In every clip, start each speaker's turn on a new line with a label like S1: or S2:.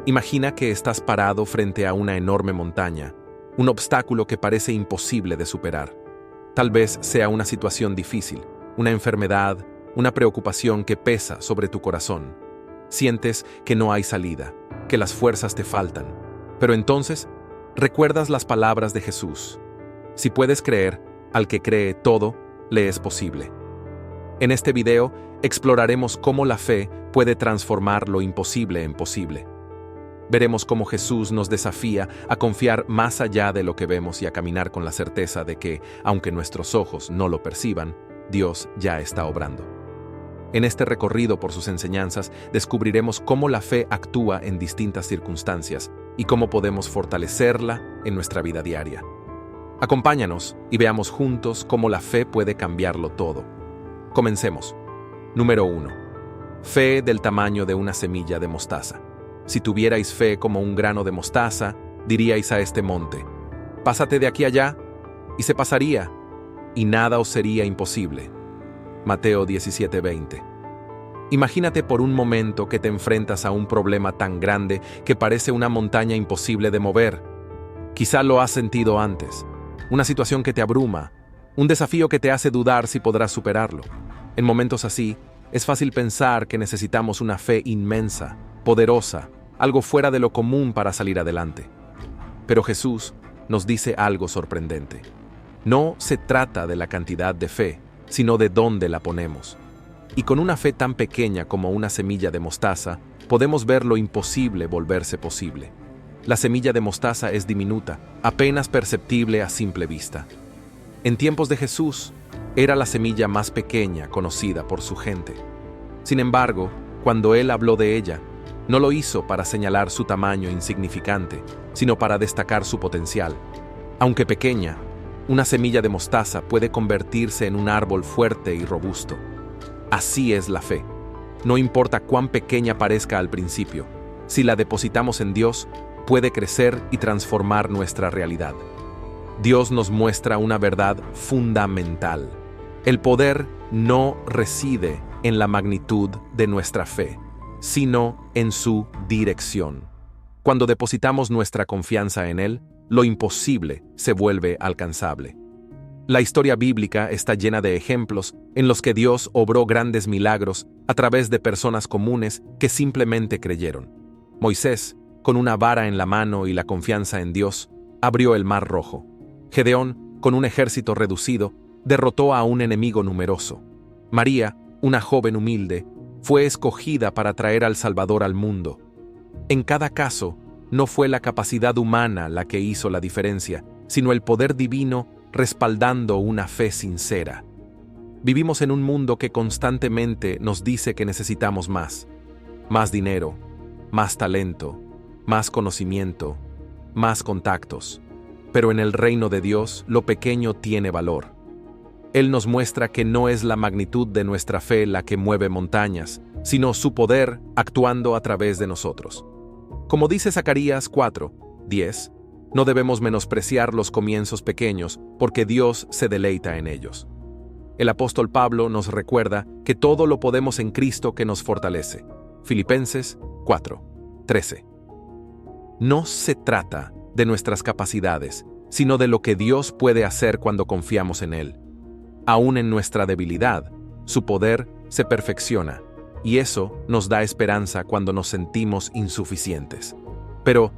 S1: Imagina que estás parado frente a una enorme montaña, un obstáculo que parece imposible de superar. Tal vez sea una situación difícil, una enfermedad, una preocupación que pesa sobre tu corazón. Sientes que no hay salida, que las fuerzas te faltan. Pero entonces, recuerdas las palabras de Jesús. Si puedes creer, al que cree todo, le es posible. En este video, exploraremos cómo la fe puede transformar lo imposible en posible. Veremos cómo Jesús nos desafía a confiar más allá de lo que vemos y a caminar con la certeza de que, aunque nuestros ojos no lo perciban, Dios ya está obrando. En este recorrido por sus enseñanzas, descubriremos cómo la fe actúa en distintas circunstancias y cómo podemos fortalecerla en nuestra vida diaria. Acompáñanos y veamos juntos cómo la fe puede cambiarlo todo. Comencemos. Número 1. Fe del tamaño de una semilla de mostaza. Si tuvierais fe como un grano de mostaza, diríais a este monte: pásate de aquí allá, y se pasaría, y nada os sería imposible. Mateo 17:20. Imagínate por un momento que te enfrentas a un problema tan grande que parece una montaña imposible de mover. Quizá lo has sentido antes, una situación que te abruma, un desafío que te hace dudar si podrás superarlo. En momentos así, es fácil pensar que necesitamos una fe inmensa, poderosa, algo fuera de lo común para salir adelante. Pero Jesús nos dice algo sorprendente. No se trata de la cantidad de fe, sino de dónde la ponemos. Y con una fe tan pequeña como una semilla de mostaza, podemos ver lo imposible volverse posible. La semilla de mostaza es diminuta, apenas perceptible a simple vista. En tiempos de Jesús, era la semilla más pequeña conocida por su gente. Sin embargo, cuando él habló de ella, no lo hizo para señalar su tamaño insignificante, sino para destacar su potencial. Aunque pequeña, una semilla de mostaza puede convertirse en un árbol fuerte y robusto. Así es la fe. No importa cuán pequeña parezca al principio, si la depositamos en Dios, puede crecer y transformar nuestra realidad. Dios nos muestra una verdad fundamental. El poder no reside en la magnitud de nuestra fe, sino en su dirección. Cuando depositamos nuestra confianza en Él, lo imposible se vuelve alcanzable. La historia bíblica está llena de ejemplos en los que Dios obró grandes milagros a través de personas comunes que simplemente creyeron. Moisés, con una vara en la mano y la confianza en Dios, abrió el Mar Rojo. Gedeón, con un ejército reducido, derrotó a un enemigo numeroso. María, una joven humilde, fue escogida para traer al Salvador al mundo. En cada caso, no fue la capacidad humana la que hizo la diferencia, sino el poder divino respaldando una fe sincera. Vivimos en un mundo que constantemente nos dice que necesitamos más dinero, más talento, más conocimiento, más contactos. Pero en el reino de Dios, lo pequeño tiene valor. Él nos muestra que no es la magnitud de nuestra fe la que mueve montañas, sino su poder actuando a través de nosotros. Como dice Zacarías 4:10, no debemos menospreciar los comienzos pequeños, porque Dios se deleita en ellos. El apóstol Pablo nos recuerda que todo lo podemos en Cristo que nos fortalece. Filipenses 4:13. No se trata de nuestras capacidades, sino de lo que Dios puede hacer cuando confiamos en Él. Aún en nuestra debilidad, su poder se perfecciona, y eso nos da esperanza cuando nos sentimos insuficientes. Pero,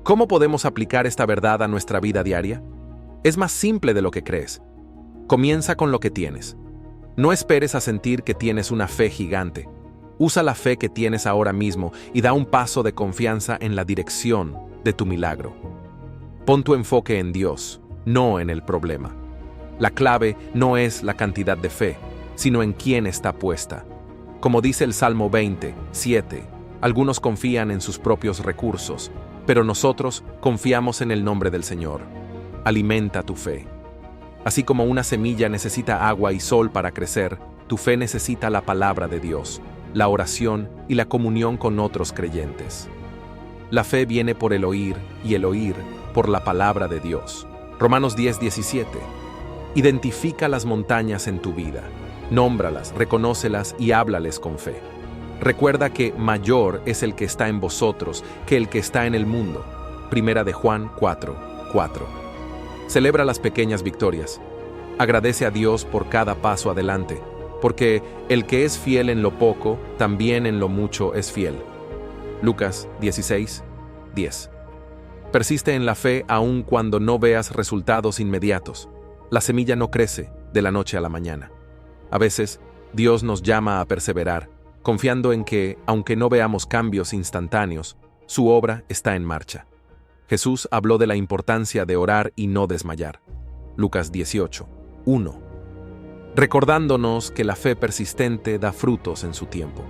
S1: ¿cómo podemos aplicar esta verdad a nuestra vida diaria? Es más simple de lo que crees. Comienza con lo que tienes. No esperes a sentir que tienes una fe gigante. Usa la fe que tienes ahora mismo y da un paso de confianza en la dirección de tu milagro. Pon tu enfoque en Dios, no en el problema. La clave no es la cantidad de fe, sino en quién está puesta. Como dice el Salmo 20:7, algunos confían en sus propios recursos, pero nosotros confiamos en el nombre del Señor. Alimenta tu fe. Así como una semilla necesita agua y sol para crecer, tu fe necesita la palabra de Dios, la oración y la comunión con otros creyentes. La fe viene por el oír y el oír por la palabra de Dios. Romanos 10:17. Identifica las montañas en tu vida. Nómbralas, reconócelas y háblales con fe. Recuerda que mayor es el que está en vosotros que el que está en el mundo. Primera de Juan 4:4. Celebra las pequeñas victorias. Agradece a Dios por cada paso adelante, porque el que es fiel en lo poco, también en lo mucho es fiel. Lucas 16:10. Persiste en la fe aun cuando no veas resultados inmediatos. La semilla no crece de la noche a la mañana. A veces, Dios nos llama a perseverar, confiando en que, aunque no veamos cambios instantáneos, su obra está en marcha. Jesús habló de la importancia de orar y no desmayar. Lucas 18:1. Recordándonos que la fe persistente da frutos en su tiempo.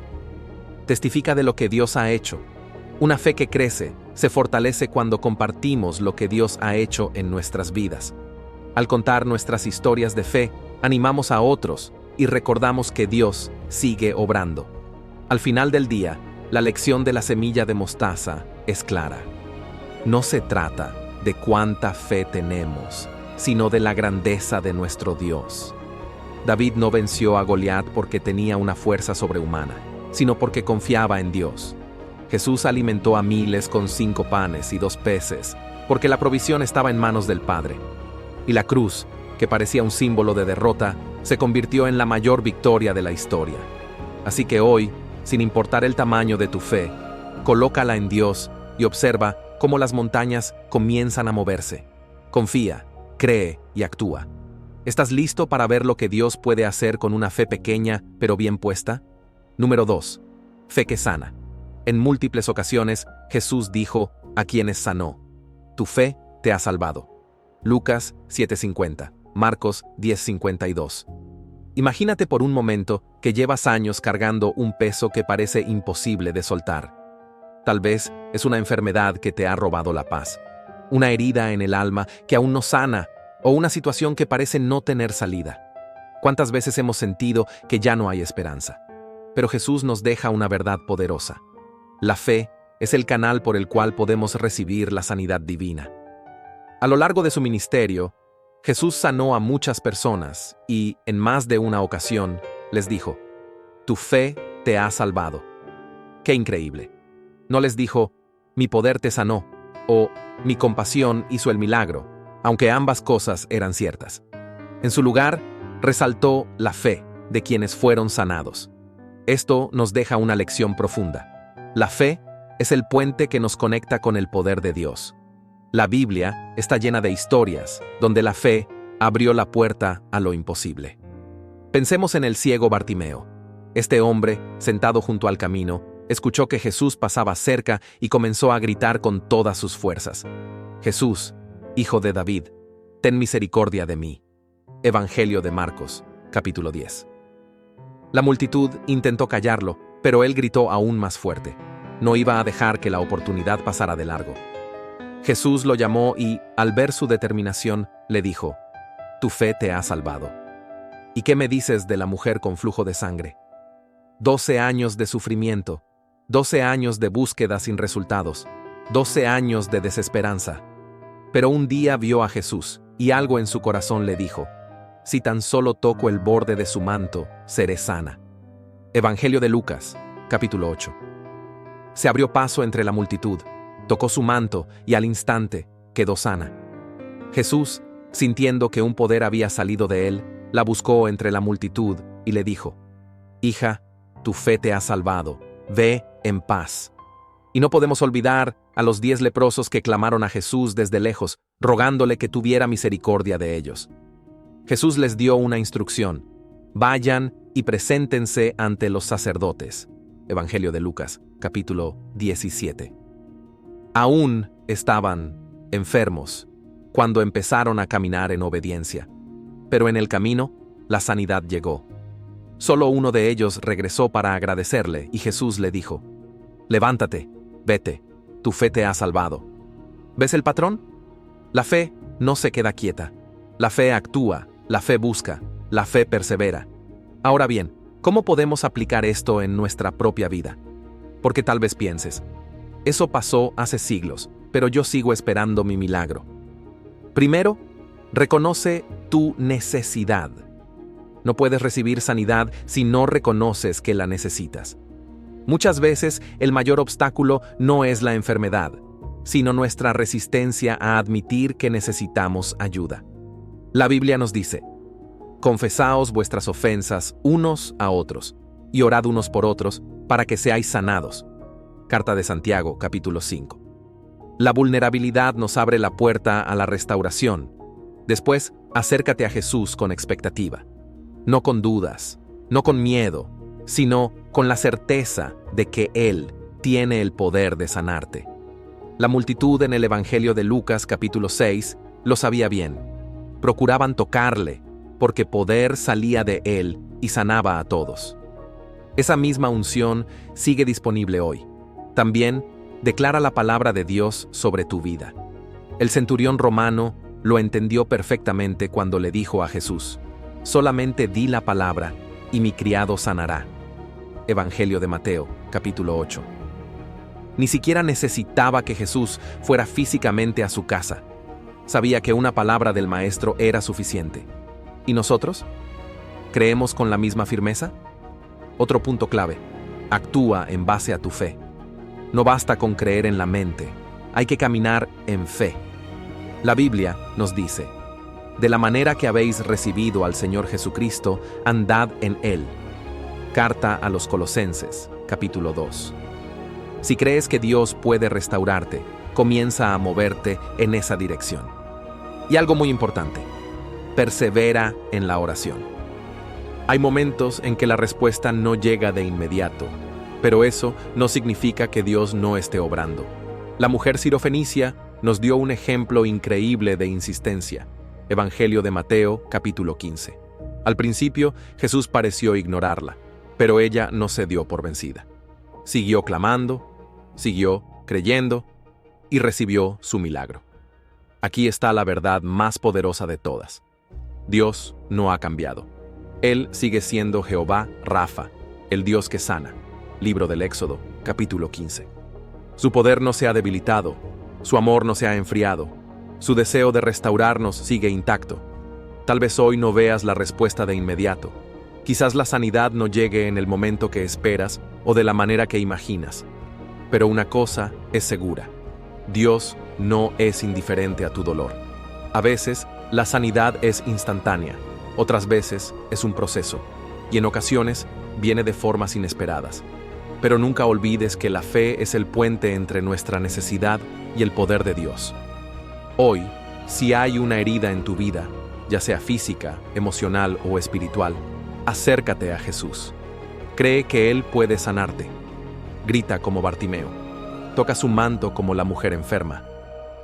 S1: Testifica de lo que Dios ha hecho. Una fe que crece, se fortalece cuando compartimos lo que Dios ha hecho en nuestras vidas. Al contar nuestras historias de fe, animamos a otros y recordamos que Dios sigue obrando. Al final del día, la lección de la semilla de mostaza es clara. No se trata de cuánta fe tenemos, sino de la grandeza de nuestro Dios. David no venció a Goliat porque tenía una fuerza sobrehumana, sino porque confiaba en Dios. Jesús alimentó a miles con 5 panes y 2 peces, porque la provisión estaba en manos del Padre. Y la cruz, que parecía un símbolo de derrota, se convirtió en la mayor victoria de la historia. Así que hoy, sin importar el tamaño de tu fe, colócala en Dios y observa cómo las montañas comienzan a moverse. Confía, cree y actúa. ¿Estás listo para ver lo que Dios puede hacer con una fe pequeña pero bien puesta? Número 2. Fe que sana. En múltiples ocasiones, Jesús dijo a quienes sanó: tu fe te ha salvado. Lucas 7:50, Marcos 10:52. Imagínate por un momento que llevas años cargando un peso que parece imposible de soltar. Tal vez es una enfermedad que te ha robado la paz, una herida en el alma que aún no sana, o una situación que parece no tener salida. ¿Cuántas veces hemos sentido que ya no hay esperanza? Pero Jesús nos deja una verdad poderosa. La fe es el canal por el cual podemos recibir la sanidad divina. A lo largo de su ministerio, Jesús sanó a muchas personas y, en más de una ocasión, les dijo: tu fe te ha salvado. ¡Qué increíble! No les dijo: mi poder te sanó, o mi compasión hizo el milagro, aunque ambas cosas eran ciertas. En su lugar, resaltó la fe de quienes fueron sanados. Esto nos deja una lección profunda. La fe es el puente que nos conecta con el poder de Dios. La Biblia está llena de historias donde la fe abrió la puerta a lo imposible. Pensemos en el ciego Bartimeo. Este hombre, sentado junto al camino, escuchó que Jesús pasaba cerca y comenzó a gritar con todas sus fuerzas: Jesús, Hijo de David, ten misericordia de mí. Evangelio de Marcos, capítulo 10. La multitud intentó callarlo, pero él gritó aún más fuerte. No iba a dejar que la oportunidad pasara de largo. Jesús lo llamó y, al ver su determinación, le dijo: tu fe te ha salvado. ¿Y qué me dices de la mujer con flujo de sangre? 12 años de sufrimiento, 12 años de búsqueda sin resultados, 12 años de desesperanza. Pero un día vio a Jesús, y algo en su corazón le dijo: si tan solo toco el borde de su manto, seré sana. Evangelio de Lucas, capítulo 8. Se abrió paso entre la multitud, tocó su manto y al instante quedó sana. Jesús, sintiendo que un poder había salido de él, la buscó entre la multitud y le dijo: hija, tu fe te ha salvado, ve en paz. Y no podemos olvidar a los 10 leprosos que clamaron a Jesús desde lejos, rogándole que tuviera misericordia de ellos. Jesús les dio una instrucción: vayan y preséntense ante los sacerdotes. Evangelio de Lucas, capítulo 17. Aún estaban enfermos cuando empezaron a caminar en obediencia, pero en el camino la sanidad llegó. Solo uno de ellos regresó para agradecerle y Jesús le dijo: levántate, vete, tu fe te ha salvado. ¿Ves el patrón? La fe no se queda quieta. La fe actúa, la fe busca, la fe persevera. Ahora bien, ¿cómo podemos aplicar esto en nuestra propia vida? Porque tal vez pienses: eso pasó hace siglos, pero yo sigo esperando mi milagro. Primero, reconoce tu necesidad. No puedes recibir sanidad si no reconoces que la necesitas. Muchas veces el mayor obstáculo no es la enfermedad, sino nuestra resistencia a admitir que necesitamos ayuda. La Biblia nos dice: confesaos vuestras ofensas unos a otros, y orad unos por otros, para que seáis sanados. Carta de Santiago, capítulo 5. La vulnerabilidad nos abre la puerta a la restauración. Después, acércate a Jesús con expectativa. No con dudas, no con miedo, sino con la certeza de que Él tiene el poder de sanarte. La multitud en el Evangelio de Lucas, capítulo 6, lo sabía bien. Procuraban tocarle, porque poder salía de Él y sanaba a todos. Esa misma unción sigue disponible hoy. También declara la palabra de Dios sobre tu vida. El centurión romano lo entendió perfectamente cuando le dijo a Jesús: solamente di la palabra y mi criado sanará. Evangelio de Mateo, capítulo 8. Ni siquiera necesitaba que Jesús fuera físicamente a su casa. Sabía que una palabra del Maestro era suficiente. ¿Y nosotros? ¿Creemos con la misma firmeza? Otro punto clave: actúa en base a tu fe. No basta con creer en la mente, hay que caminar en fe. La Biblia nos dice: de la manera que habéis recibido al Señor Jesucristo, andad en Él. Carta a los Colosenses, capítulo 2. Si crees que Dios puede restaurarte, comienza a moverte en esa dirección. Y algo muy importante: persevera en la oración. Hay momentos en que la respuesta no llega de inmediato, pero eso no significa que Dios no esté obrando. La mujer sirofenicia nos dio un ejemplo increíble de insistencia. Evangelio de Mateo, capítulo 15. Al principio, Jesús pareció ignorarla, pero ella no se dio por vencida. Siguió clamando, siguió creyendo y recibió su milagro. Aquí está la verdad más poderosa de todas. Dios no ha cambiado. Él sigue siendo Jehová Rafa, el Dios que sana. Libro del Éxodo, capítulo 15. Su poder no se ha debilitado, su amor no se ha enfriado, su deseo de restaurarnos sigue intacto. Tal vez hoy no veas la respuesta de inmediato. Quizás la sanidad no llegue en el momento que esperas o de la manera que imaginas. Pero una cosa es segura: Dios no es indiferente a tu dolor. A veces, la sanidad es instantánea, otras veces es un proceso, y en ocasiones viene de formas inesperadas. Pero nunca olvides que la fe es el puente entre nuestra necesidad y el poder de Dios. Hoy, si hay una herida en tu vida, ya sea física, emocional o espiritual, acércate a Jesús. Cree que Él puede sanarte. Grita como Bartimeo. Toca su manto como la mujer enferma.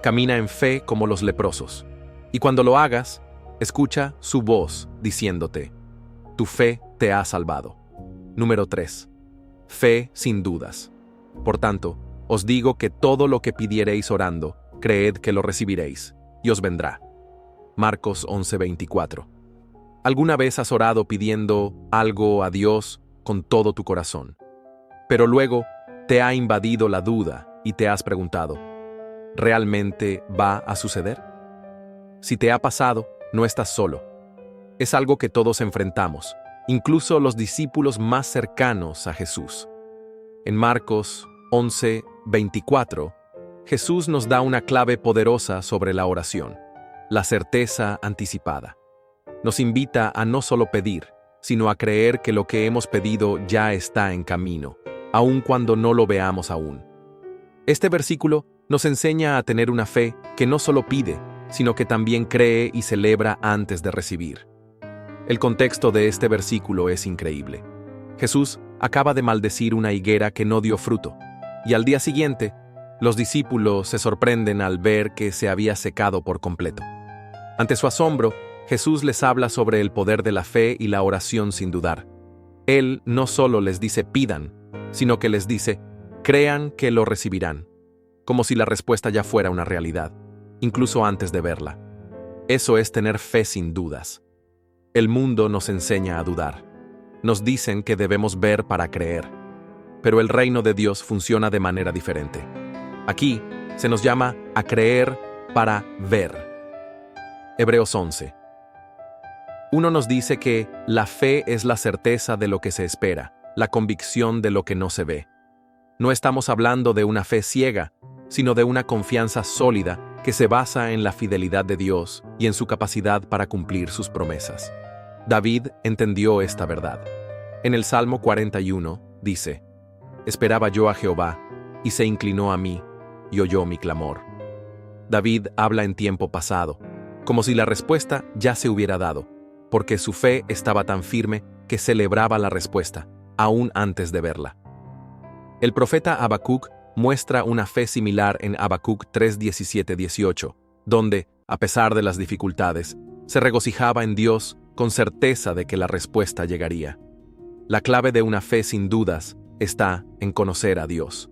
S1: Camina en fe como los leprosos. Y cuando lo hagas, escucha su voz diciéndote: tu fe te ha salvado. Número 3. Fe sin dudas. Por tanto, os digo que todo lo que pidiereis orando, creed que lo recibiréis, y os vendrá. Marcos 11:24. ¿Alguna vez has orado pidiendo algo a Dios con todo tu corazón, pero luego te ha invadido la duda y te has preguntado: ¿realmente va a suceder? Si te ha pasado, no estás solo. Es algo que todos enfrentamos, incluso los discípulos más cercanos a Jesús. En Marcos 11:24, Jesús nos da una clave poderosa sobre la oración: la certeza anticipada. Nos invita a no solo pedir, sino a creer que lo que hemos pedido ya está en camino, aun cuando no lo veamos aún. Este versículo nos enseña a tener una fe que no solo pide, sino que también cree y celebra antes de recibir. El contexto de este versículo es increíble. Jesús acaba de maldecir una higuera que no dio fruto, y al día siguiente, los discípulos se sorprenden al ver que se había secado por completo. Ante su asombro, Jesús les habla sobre el poder de la fe y la oración sin dudar. Él no solo les dice pidan, sino que les dice crean que lo recibirán, como si la respuesta ya fuera una realidad, incluso antes de verla. Eso es tener fe sin dudas. El mundo nos enseña a dudar. Nos dicen que debemos ver para creer, pero el reino de Dios funciona de manera diferente. Aquí se nos llama a creer para ver. Hebreos 11. Uno nos dice que la fe es la certeza de lo que se espera, la convicción de lo que no se ve. No estamos hablando de una fe ciega, sino de una confianza sólida que se basa en la fidelidad de Dios y en su capacidad para cumplir sus promesas. David entendió esta verdad. En el Salmo 41 dice: «Esperaba yo a Jehová, y se inclinó a mí, y oyó mi clamor». David habla en tiempo pasado, como si la respuesta ya se hubiera dado, porque su fe estaba tan firme que celebraba la respuesta, aún antes de verla. El profeta Habacuc muestra una fe similar en Habacuc 3:17-18, donde, a pesar de las dificultades, se regocijaba en Dios con certeza de que la respuesta llegaría. La clave de una fe sin dudas está en conocer a Dios.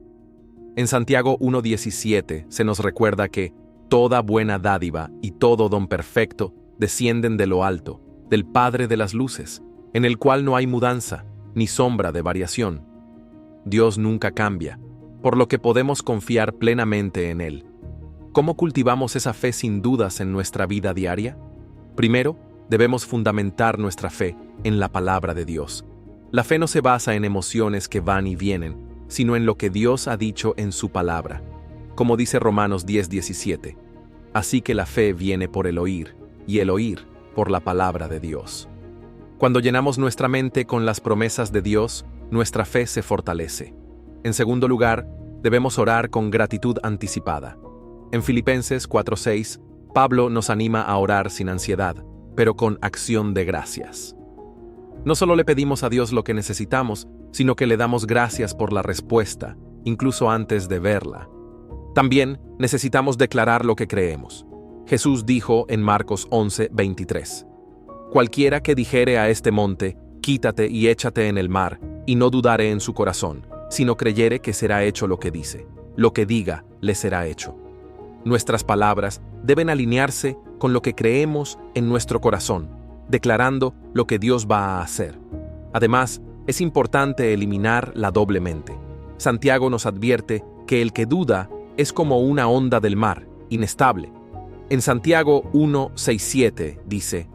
S1: En Santiago 1:17 se nos recuerda que toda buena dádiva y todo don perfecto descienden de lo alto, del Padre de las luces, en el cual no hay mudanza, ni sombra de variación. Dios nunca cambia, por lo que podemos confiar plenamente en Él. ¿Cómo cultivamos esa fe sin dudas en nuestra vida diaria? Primero, debemos fundamentar nuestra fe en la palabra de Dios. La fe no se basa en emociones que van y vienen, sino en lo que Dios ha dicho en su palabra. Como dice Romanos 10:17, así que la fe viene por el oír, y el oír por la palabra de Dios. Cuando llenamos nuestra mente con las promesas de Dios, nuestra fe se fortalece. En segundo lugar, debemos orar con gratitud anticipada. En Filipenses 4:6, Pablo nos anima a orar sin ansiedad, pero con acción de gracias. No solo le pedimos a Dios lo que necesitamos, sino que le damos gracias por la respuesta, incluso antes de verla. También necesitamos declarar lo que creemos. Jesús dijo en Marcos 11:23, «Cualquiera que dijere a este monte, quítate y échate en el mar, y no dudare en su corazón, sino creyere que será hecho lo que dice. Lo que diga, le será hecho». Nuestras palabras deben alinearse con lo que creemos en nuestro corazón, declarando lo que Dios va a hacer. Además, es importante eliminar la doble mente. Santiago nos advierte que el que duda es como una onda del mar, inestable. En Santiago 1:6-7 dice: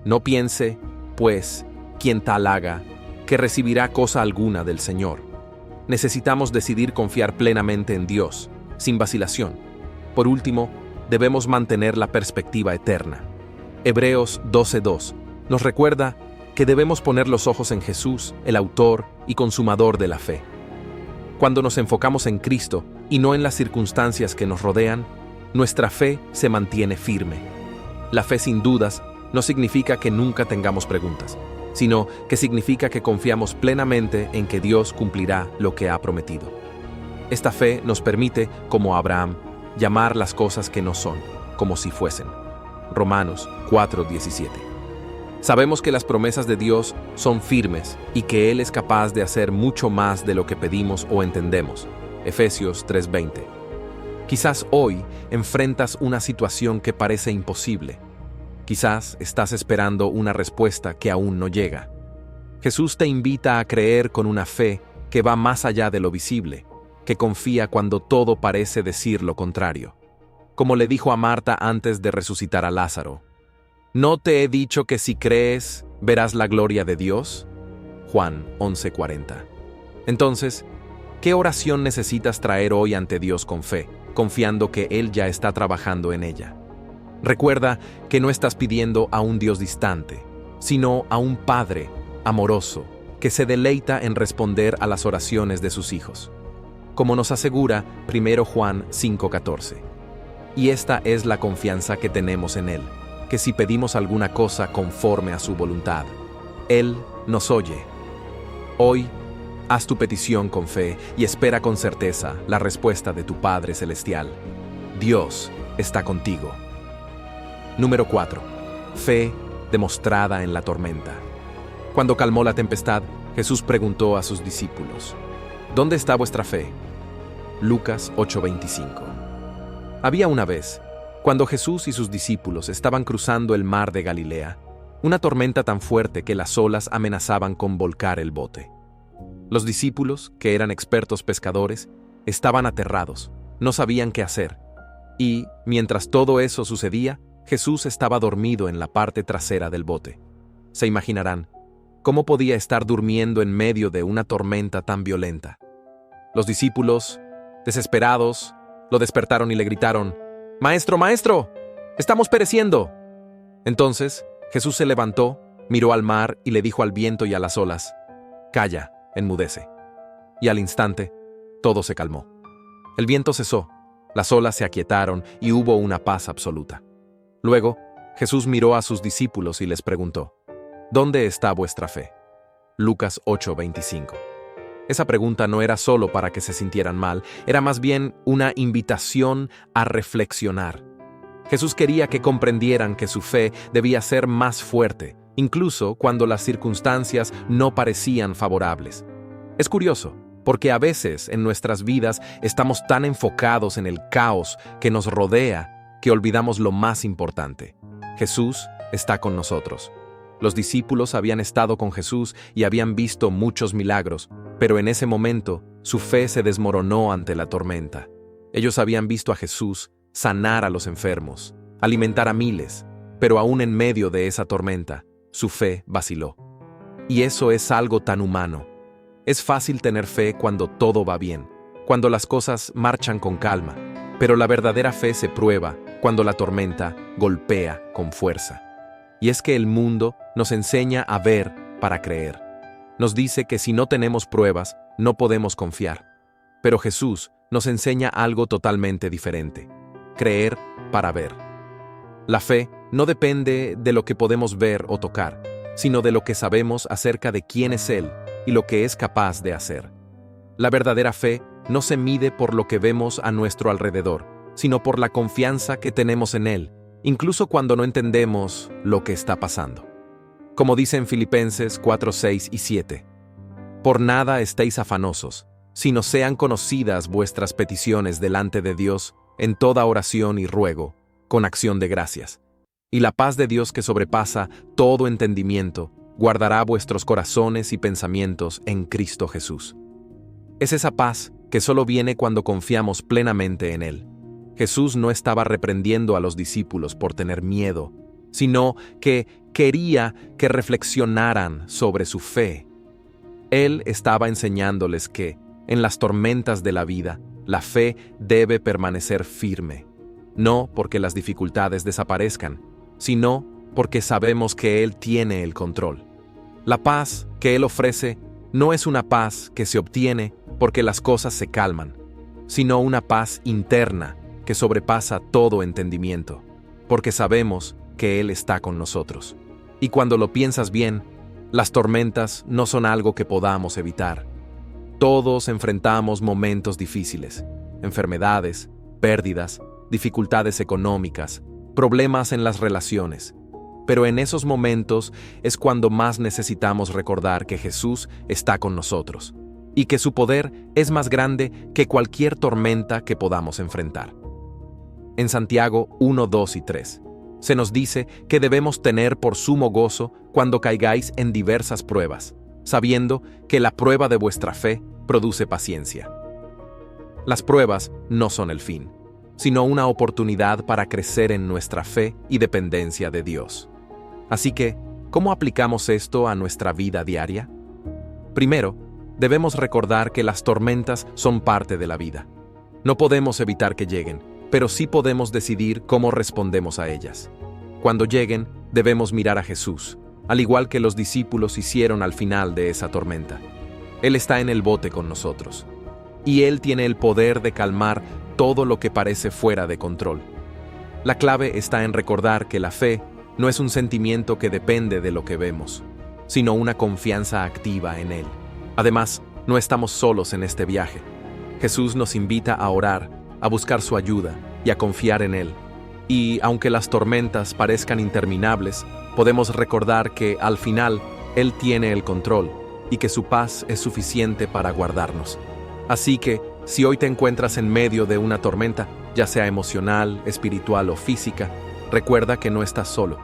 S1: «No piense, pues, quien tal haga, que recibirá cosa alguna del Señor». Necesitamos decidir confiar plenamente en Dios, sin vacilación. Por último, debemos mantener la perspectiva eterna. Hebreos 12:2 nos recuerda que debemos poner los ojos en Jesús, el autor y consumador de la fe. Cuando nos enfocamos en Cristo y no en las circunstancias que nos rodean, nuestra fe se mantiene firme. La fe sin dudas no significa que nunca tengamos preguntas, sino que significa que confiamos plenamente en que Dios cumplirá lo que ha prometido. Esta fe nos permite, como Abraham, llamar las cosas que no son, como si fuesen. Romanos 4:17. Sabemos que las promesas de Dios son firmes y que Él es capaz de hacer mucho más de lo que pedimos o entendemos. Efesios 3:20. Quizás hoy enfrentas una situación que parece imposible. Quizás estás esperando una respuesta que aún no llega. Jesús te invita a creer con una fe que va más allá de lo visible, que confía cuando todo parece decir lo contrario. Como le dijo a Marta antes de resucitar a Lázaro: ¿no te he dicho que si crees, verás la gloria de Dios? Juan 11:40. Entonces, ¿qué oración necesitas traer hoy ante Dios con fe, confiando que Él ya está trabajando en ella? Recuerda que no estás pidiendo a un Dios distante, sino a un Padre amoroso que se deleita en responder a las oraciones de sus hijos. Como nos asegura 1 Juan 5:14. Y esta es la confianza que tenemos en Él, que si pedimos alguna cosa conforme a su voluntad, Él nos oye. Hoy, haz tu petición con fe y espera con certeza la respuesta de tu Padre Celestial. Dios está contigo. Número 4. Fe demostrada en la tormenta. Cuando calmó la tempestad, Jesús preguntó a sus discípulos: ¿dónde está vuestra fe? Lucas 8:25. Había una vez, cuando Jesús y sus discípulos estaban cruzando el mar de Galilea, una tormenta tan fuerte que las olas amenazaban con volcar el bote. Los discípulos, que eran expertos pescadores, estaban aterrados, no sabían qué hacer. Y, mientras todo eso sucedía, Jesús estaba dormido en la parte trasera del bote. Se imaginarán, ¿Cómo podía estar durmiendo en medio de una tormenta tan violenta? Los discípulos, desesperados, lo despertaron y le gritaron: «¡Maestro, maestro! ¡Estamos pereciendo!». Entonces Jesús se levantó, miró al mar y le dijo al viento y a las olas: «Calla, enmudece». Y al instante, todo se calmó. El viento cesó, las olas se aquietaron y hubo una paz absoluta. Luego, Jesús miró a sus discípulos y les preguntó: «¿Dónde está vuestra fe?». Lucas 8:25. Esa pregunta no era solo para que se sintieran mal, era más bien una invitación a reflexionar. Jesús quería que comprendieran que su fe debía ser más fuerte, incluso cuando las circunstancias no parecían favorables. Es curioso, porque a veces en nuestras vidas estamos tan enfocados en el caos que nos rodea que olvidamos lo más importante. Jesús está con nosotros. Los discípulos habían estado con Jesús y habían visto muchos milagros, pero en ese momento su fe se desmoronó ante la tormenta. Ellos habían visto a Jesús sanar a los enfermos, alimentar a miles, pero aún en medio de esa tormenta, su fe vaciló. Y eso es algo tan humano. Es fácil tener fe cuando todo va bien, cuando las cosas marchan con calma, pero la verdadera fe se prueba cuando la tormenta golpea con fuerza. Y es que el mundo nos enseña a ver para creer. Nos dice que si no tenemos pruebas, no podemos confiar. Pero Jesús nos enseña algo totalmente diferente: creer para ver. La fe no depende de lo que podemos ver o tocar, sino de lo que sabemos acerca de quién es Él y lo que es capaz de hacer. La verdadera fe no se mide por lo que vemos a nuestro alrededor, sino por la confianza que tenemos en Él, incluso cuando no entendemos lo que está pasando. Como dice en Filipenses 4:6 y 7, «Por nada estéis afanosos, sino sean conocidas vuestras peticiones delante de Dios en toda oración y ruego, con acción de gracias. Y la paz de Dios que sobrepasa todo entendimiento, guardará vuestros corazones y pensamientos en Cristo Jesús». Es esa paz que solo viene cuando confiamos plenamente en Él. Jesús no estaba reprendiendo a los discípulos por tener miedo, sino que quería que reflexionaran sobre su fe. Él estaba enseñándoles que, en las tormentas de la vida, la fe debe permanecer firme, no porque las dificultades desaparezcan, sino porque sabemos que Él tiene el control. La paz que Él ofrece no es una paz que se obtiene porque las cosas se calman, sino una paz interna que sobrepasa todo entendimiento, porque sabemos que Él está con nosotros. Y cuando lo piensas bien, las tormentas no son algo que podamos evitar. Todos enfrentamos momentos difíciles, enfermedades, pérdidas, dificultades económicas, problemas en las relaciones. Pero en esos momentos es cuando más necesitamos recordar que Jesús está con nosotros y que su poder es más grande que cualquier tormenta que podamos enfrentar. En Santiago 1, 2 y 3, se nos dice que debemos tener por sumo gozo cuando caigáis en diversas pruebas, sabiendo que la prueba de vuestra fe produce paciencia. Las pruebas no son el fin, sino una oportunidad para crecer en nuestra fe y dependencia de Dios. Así que, ¿cómo aplicamos esto a nuestra vida diaria? Primero, debemos recordar que las tormentas son parte de la vida. No podemos evitar que lleguen, pero sí podemos decidir cómo respondemos a ellas. Cuando lleguen, debemos mirar a Jesús, al igual que los discípulos hicieron al final de esa tormenta. Él está en el bote con nosotros, y Él tiene el poder de calmar todo lo que parece fuera de control. La clave está en recordar que la fe no es un sentimiento que depende de lo que vemos, sino una confianza activa en Él. Además, no estamos solos en este viaje. Jesús nos invita a orar, a buscar su ayuda y a confiar en Él. Y aunque las tormentas parezcan interminables, podemos recordar que al final Él tiene el control y que su paz es suficiente para guardarnos. Así que, si hoy te encuentras en medio de una tormenta, ya sea emocional, espiritual o física, recuerda que no estás solo.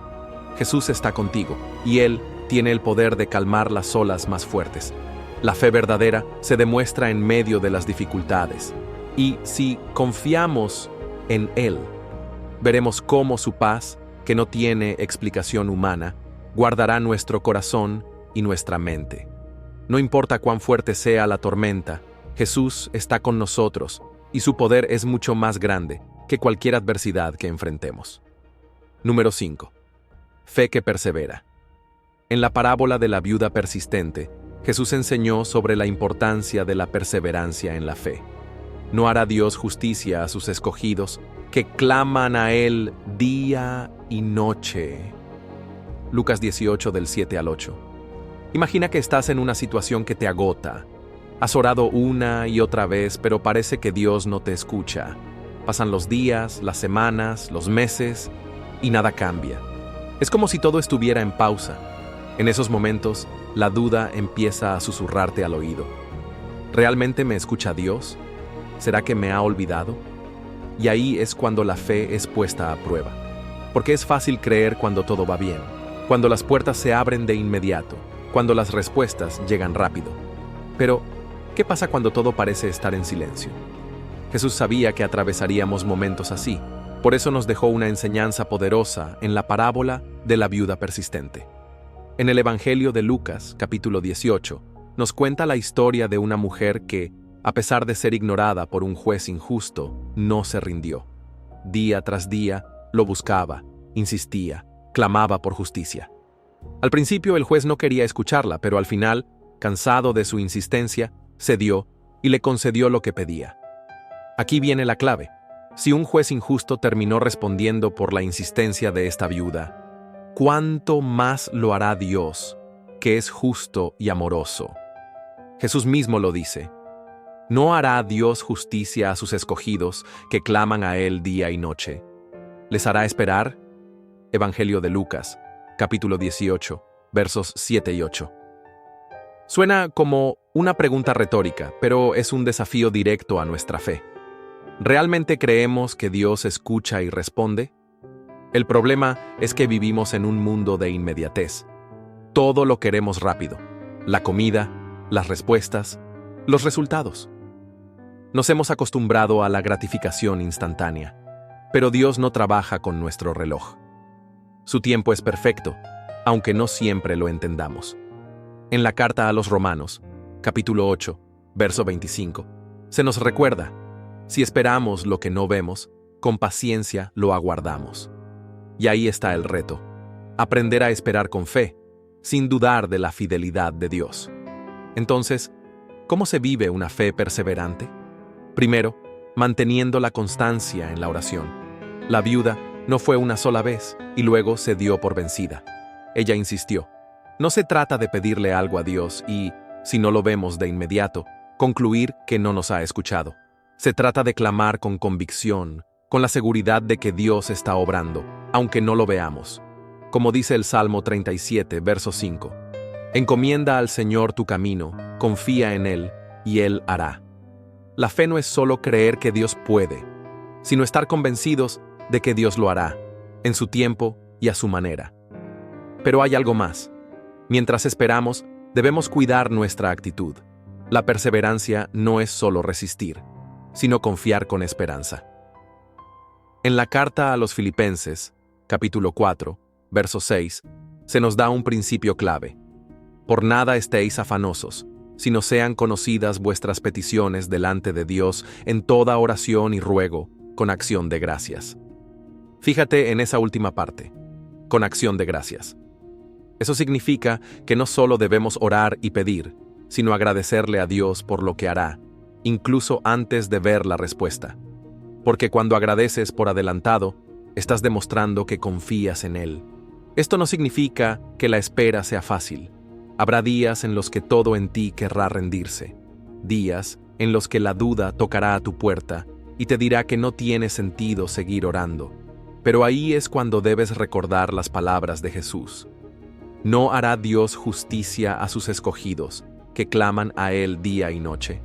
S1: Jesús está contigo y Él tiene el poder de calmar las olas más fuertes. La fe verdadera se demuestra en medio de las dificultades. Y si confiamos en Él, veremos cómo su paz, que no tiene explicación humana, guardará nuestro corazón y nuestra mente. No importa cuán fuerte sea la tormenta, Jesús está con nosotros y su poder es mucho más grande que cualquier adversidad que enfrentemos. Número 5. Fe que persevera. En la parábola de la viuda persistente, Jesús enseñó sobre la importancia de la perseverancia en la fe. No hará Dios justicia a sus escogidos, que claman a Él día y noche. Lucas 18 del 7 al 8. Imagina que estás en una situación que te agota. Has orado una y otra vez, pero parece que Dios no te escucha. Pasan los días, las semanas, los meses, y nada cambia. Es como si todo estuviera en pausa. En esos momentos, la duda empieza a susurrarte al oído. ¿Realmente me escucha Dios? ¿Será que me ha olvidado? Y ahí es cuando la fe es puesta a prueba. Porque es fácil creer cuando todo va bien, cuando las puertas se abren de inmediato, cuando las respuestas llegan rápido. Pero, ¿qué pasa cuando todo parece estar en silencio? Jesús sabía que atravesaríamos momentos así. Por eso nos dejó una enseñanza poderosa en la parábola de la viuda persistente. En el Evangelio de Lucas, capítulo 18, nos cuenta la historia de una mujer que, a pesar de ser ignorada por un juez injusto, no se rindió. Día tras día, lo buscaba, insistía, clamaba por justicia. Al principio el juez no quería escucharla, pero al final, cansado de su insistencia, cedió y le concedió lo que pedía. Aquí viene la clave. Si un juez injusto terminó respondiendo por la insistencia de esta viuda, ¿cuánto más lo hará Dios, que es justo y amoroso? Jesús mismo lo dice. ¿No hará Dios justicia a sus escogidos que claman a Él día y noche? ¿Les hará esperar? Evangelio de Lucas, capítulo 18, versos 7 y 8. Suena como una pregunta retórica, pero es un desafío directo a nuestra fe. ¿Realmente creemos que Dios escucha y responde? El problema es que vivimos en un mundo de inmediatez. Todo lo queremos rápido. La comida, las respuestas, los resultados. Nos hemos acostumbrado a la gratificación instantánea, pero Dios no trabaja con nuestro reloj. Su tiempo es perfecto, aunque no siempre lo entendamos. En la carta a los Romanos, capítulo 8, verso 25, se nos recuerda, si esperamos lo que no vemos, con paciencia lo aguardamos. Y ahí está el reto, aprender a esperar con fe, sin dudar de la fidelidad de Dios. Entonces, ¿cómo se vive una fe perseverante? Primero, manteniendo la constancia en la oración. La viuda no fue una sola vez y luego se dio por vencida. Ella insistió. No se trata de pedirle algo a Dios y, si no lo vemos de inmediato, concluir que no nos ha escuchado. Se trata de clamar con convicción, con la seguridad de que Dios está obrando, aunque no lo veamos. Como dice el Salmo 37, verso 5. Encomienda al Señor tu camino, confía en Él, y Él hará. La fe no es solo creer que Dios puede, sino estar convencidos de que Dios lo hará, en su tiempo y a su manera. Pero hay algo más. Mientras esperamos, debemos cuidar nuestra actitud. La perseverancia no es solo resistir, sino confiar con esperanza. En la carta a los Filipenses, capítulo 4, verso 6, se nos da un principio clave. Por nada estéis afanosos, sino sean conocidas vuestras peticiones delante de Dios en toda oración y ruego, con acción de gracias. Fíjate en esa última parte, con acción de gracias. Eso significa que no solo debemos orar y pedir, sino agradecerle a Dios por lo que hará, incluso antes de ver la respuesta. Porque cuando agradeces por adelantado, estás demostrando que confías en Él. Esto no significa que la espera sea fácil. Habrá días en los que todo en ti querrá rendirse. Días en los que la duda tocará a tu puerta y te dirá que no tiene sentido seguir orando. Pero ahí es cuando debes recordar las palabras de Jesús. No hará Dios justicia a sus escogidos, que claman a Él día y noche.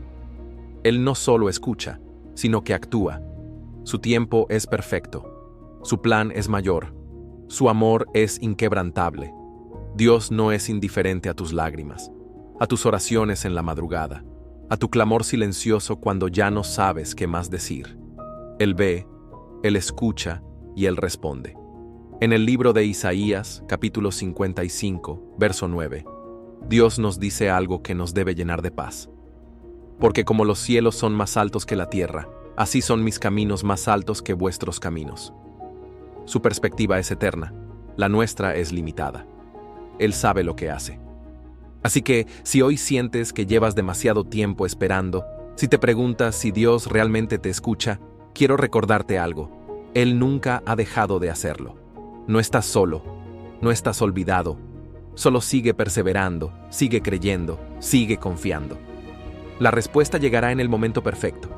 S1: Él no solo escucha, sino que actúa. Su tiempo es perfecto. Su plan es mayor. Su amor es inquebrantable. Dios no es indiferente a tus lágrimas, a tus oraciones en la madrugada, a tu clamor silencioso cuando ya no sabes qué más decir. Él ve, Él escucha y Él responde. En el libro de Isaías, capítulo 55, verso 9, Dios nos dice algo que nos debe llenar de paz. Porque como los cielos son más altos que la tierra, así son mis caminos más altos que vuestros caminos. Su perspectiva es eterna, la nuestra es limitada. Él sabe lo que hace. Así que, si hoy sientes que llevas demasiado tiempo esperando, si te preguntas si Dios realmente te escucha, quiero recordarte algo. Él nunca ha dejado de hacerlo. No estás solo, no estás olvidado. Solo sigue perseverando, sigue creyendo, sigue confiando. La respuesta llegará en el momento perfecto.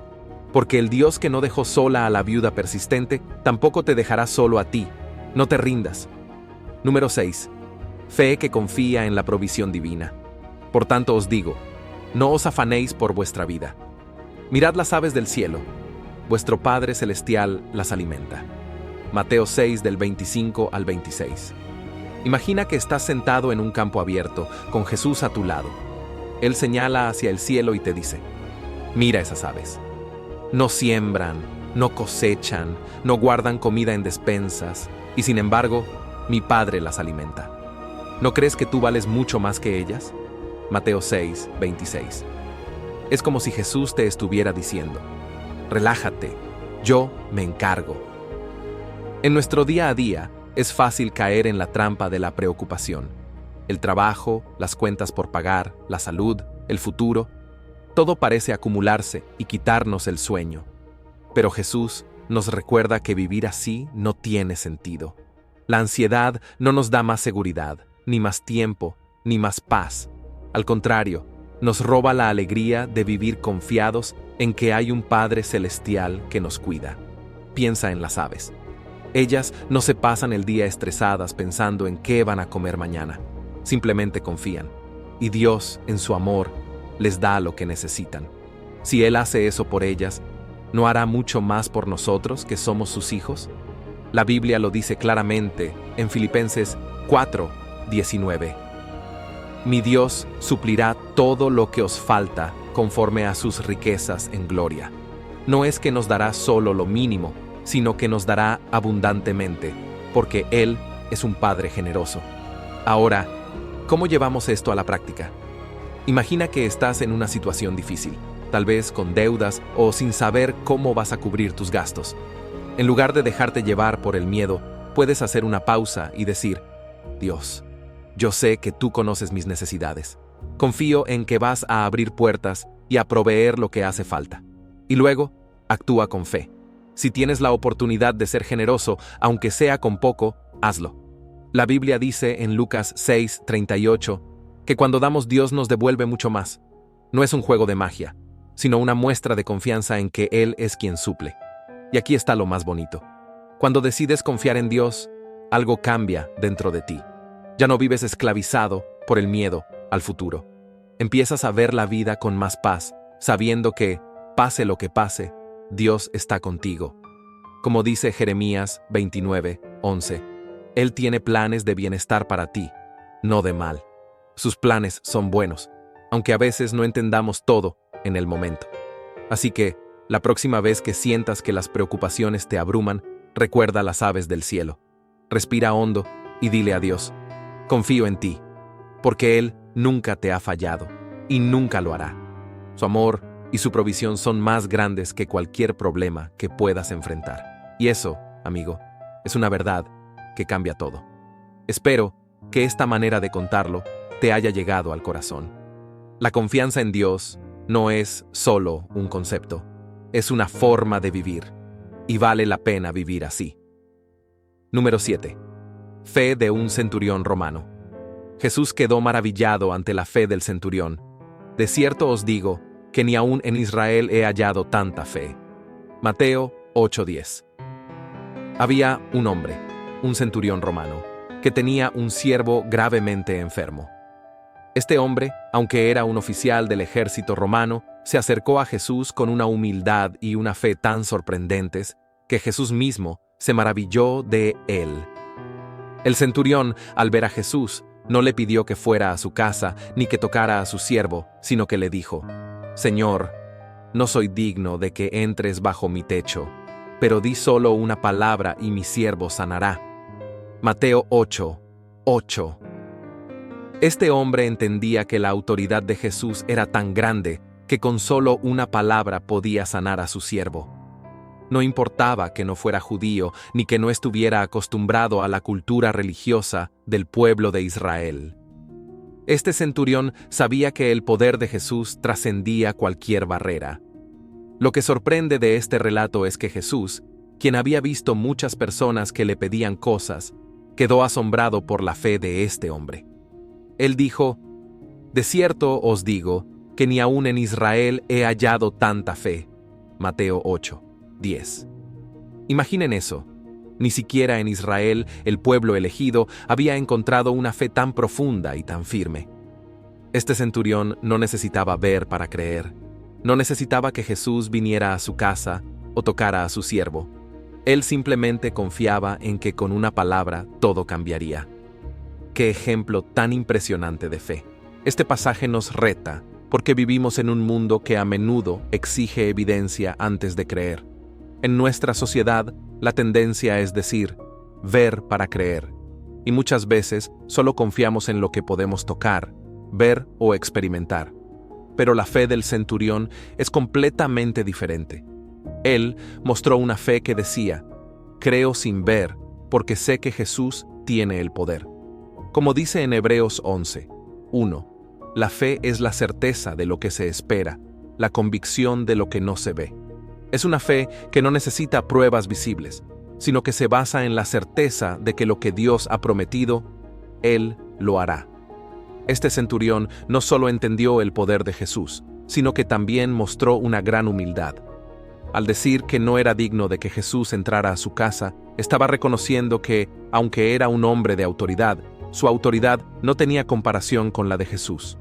S1: Porque el Dios que no dejó sola a la viuda persistente, tampoco te dejará solo a ti. No te rindas. Número 6. Fe que confía en la provisión divina. Por tanto os digo, no os afanéis por vuestra vida. Mirad las aves del cielo. Vuestro Padre Celestial las alimenta. Mateo 6 del 25 al 26. Imagina que estás sentado en un campo abierto, con Jesús a tu lado. Él señala hacia el cielo y te dice, mira esas aves. No siembran, no cosechan, no guardan comida en despensas, y sin embargo, mi Padre las alimenta. ¿No crees que tú vales mucho más que ellas? Mateo 6, 26. Es como si Jesús te estuviera diciendo, relájate, yo me encargo. En nuestro día a día, es fácil caer en la trampa de la preocupación. El trabajo, las cuentas por pagar, la salud, el futuro, todo parece acumularse y quitarnos el sueño. Pero Jesús nos recuerda que vivir así no tiene sentido. La ansiedad no nos da más seguridad, ni más tiempo, ni más paz. Al contrario, nos roba la alegría de vivir confiados en que hay un Padre Celestial que nos cuida. Piensa en las aves. Ellas no se pasan el día estresadas pensando en qué van a comer mañana. Simplemente confían. Y Dios, en su amor, les da lo que necesitan. Si Él hace eso por ellas, ¿no hará mucho más por nosotros que somos sus hijos? La Biblia lo dice claramente en Filipenses 4, 19. Mi Dios suplirá todo lo que os falta conforme a sus riquezas en gloria. No es que nos dará solo lo mínimo, sino que nos dará abundantemente, porque Él es un Padre generoso. Ahora, ¿cómo llevamos esto a la práctica? Imagina que estás en una situación difícil, tal vez con deudas o sin saber cómo vas a cubrir tus gastos. En lugar de dejarte llevar por el miedo, puedes hacer una pausa y decir, Dios, yo sé que tú conoces mis necesidades. Confío en que vas a abrir puertas y a proveer lo que hace falta. Y luego, actúa con fe. Si tienes la oportunidad de ser generoso, aunque sea con poco, hazlo. La Biblia dice en Lucas 6, 38, que cuando damos Dios nos devuelve mucho más. No es un juego de magia, sino una muestra de confianza en que Él es quien suple. Y aquí está lo más bonito. Cuando decides confiar en Dios, algo cambia dentro de ti. Ya no vives esclavizado por el miedo al futuro. Empiezas a ver la vida con más paz, sabiendo que, pase lo que pase, Dios está contigo. Como dice Jeremías 29, 11, Él tiene planes de bienestar para ti, no de mal. Sus planes son buenos, aunque a veces no entendamos todo en el momento. Así que, la próxima vez que sientas que las preocupaciones te abruman, recuerda las aves del cielo. Respira hondo y dile a Dios, confío en ti, porque Él nunca te ha fallado y nunca lo hará. Su amor y su provisión son más grandes que cualquier problema que puedas enfrentar. Y eso, amigo, es una verdad que cambia todo. Espero que esta manera de contarlo te haya llegado al corazón. La confianza en Dios no es solo un concepto, es una forma de vivir, y vale la pena vivir así. Número 7. Fe de un centurión romano. Jesús quedó maravillado ante la fe del centurión. De cierto os digo que ni aún en Israel he hallado tanta fe. Mateo 8:10. Había un hombre, un centurión romano, que tenía un siervo gravemente enfermo. Este hombre, aunque era un oficial del ejército romano, se acercó a Jesús con una humildad y una fe tan sorprendentes que Jesús mismo se maravilló de él. El centurión, al ver a Jesús, no le pidió que fuera a su casa ni que tocara a su siervo, sino que le dijo, Señor, no soy digno de que entres bajo mi techo, pero di solo una palabra y mi siervo sanará. Mateo 8:8. Este hombre entendía que la autoridad de Jesús era tan grande que con solo una palabra podía sanar a su siervo. No importaba que no fuera judío ni que no estuviera acostumbrado a la cultura religiosa del pueblo de Israel. Este centurión sabía que el poder de Jesús trascendía cualquier barrera. Lo que sorprende de este relato es que Jesús, quien había visto muchas personas que le pedían cosas, quedó asombrado por la fe de este hombre. Él dijo: «De cierto os digo que ni aún en Israel he hallado tanta fe». Mateo 8:10. Imaginen eso. Ni siquiera en Israel, el pueblo elegido, había encontrado una fe tan profunda y tan firme. Este centurión no necesitaba ver para creer. No necesitaba que Jesús viniera a su casa o tocara a su siervo. Él simplemente confiaba en que con una palabra todo cambiaría. ¡Qué ejemplo tan impresionante de fe! Este pasaje nos reta porque vivimos en un mundo que a menudo exige evidencia antes de creer. En nuestra sociedad, la tendencia es decir, ver para creer. Y muchas veces solo confiamos en lo que podemos tocar, ver o experimentar. Pero la fe del centurión es completamente diferente. Él mostró una fe que decía: «Creo sin ver, porque sé que Jesús tiene el poder». Como dice en Hebreos 11:1, la fe es la certeza de lo que se espera, la convicción de lo que no se ve. Es una fe que no necesita pruebas visibles, sino que se basa en la certeza de que lo que Dios ha prometido, Él lo hará. Este centurión no solo entendió el poder de Jesús, sino que también mostró una gran humildad. Al decir que no era digno de que Jesús entrara a su casa, estaba reconociendo que, aunque era un hombre de autoridad, su autoridad no tenía comparación con la de Jesús.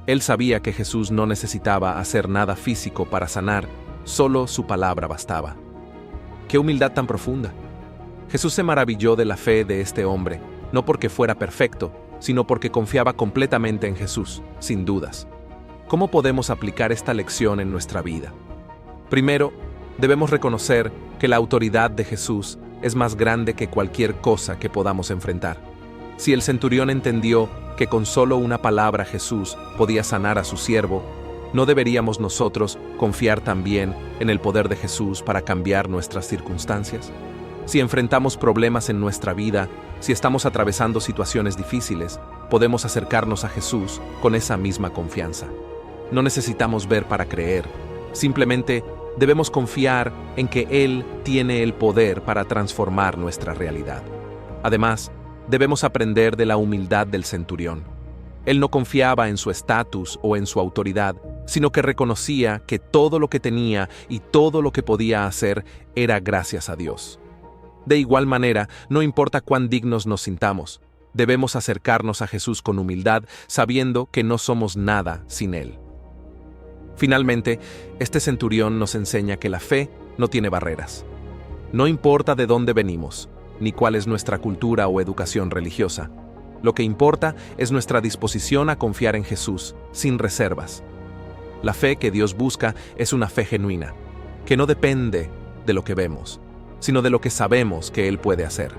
S1: Él sabía que Jesús no necesitaba hacer nada físico para sanar, solo su palabra bastaba. ¡Qué humildad tan profunda! Jesús se maravilló de la fe de este hombre, no porque fuera perfecto, sino porque confiaba completamente en Jesús, sin dudas. ¿Cómo podemos aplicar esta lección en nuestra vida? Primero, debemos reconocer que la autoridad de Jesús es más grande que cualquier cosa que podamos enfrentar. Si el centurión entendió que con solo una palabra Jesús podía sanar a su siervo, ¿no deberíamos nosotros confiar también en el poder de Jesús para cambiar nuestras circunstancias? Si enfrentamos problemas en nuestra vida, si estamos atravesando situaciones difíciles, podemos acercarnos a Jesús con esa misma confianza. No necesitamos ver para creer, simplemente debemos confiar en que Él tiene el poder para transformar nuestra realidad. Además, debemos aprender de la humildad del centurión. Él no confiaba en su estatus o en su autoridad, sino que reconocía que todo lo que tenía y todo lo que podía hacer era gracias a Dios. De igual manera, no importa cuán dignos nos sintamos, debemos acercarnos a Jesús con humildad, sabiendo que no somos nada sin Él. Finalmente, este centurión nos enseña que la fe no tiene barreras. No importa de dónde venimos, ni cuál es nuestra cultura o educación religiosa. Lo que importa es nuestra disposición a confiar en Jesús, sin reservas. La fe que Dios busca es una fe genuina, que no depende de lo que vemos, sino de lo que sabemos que Él puede hacer.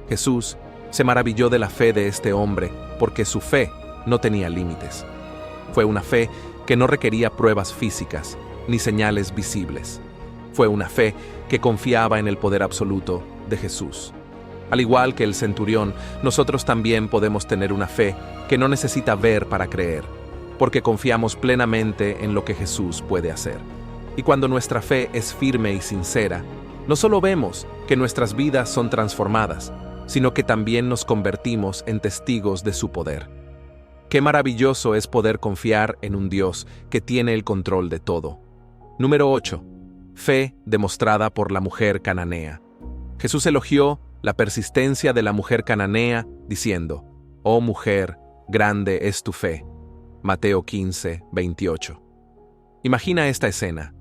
S1: Jesús se maravilló de la fe de este hombre porque su fe no tenía límites. Fue una fe que no requería pruebas físicas ni señales visibles. Fue una fe que confiaba en el poder absoluto de Jesús. Al igual que el centurión, nosotros también podemos tener una fe que no necesita ver para creer, porque confiamos plenamente en lo que Jesús puede hacer. Y cuando nuestra fe es firme y sincera, no solo vemos que nuestras vidas son transformadas, sino que también nos convertimos en testigos de su poder. Qué maravilloso es poder confiar en un Dios que tiene el control de todo. Número 8. Fe demostrada por la mujer cananea. Jesús elogió la persistencia de la mujer cananea, diciendo: «Oh mujer, grande es tu fe». Mateo 15:28. Imagina esta escena.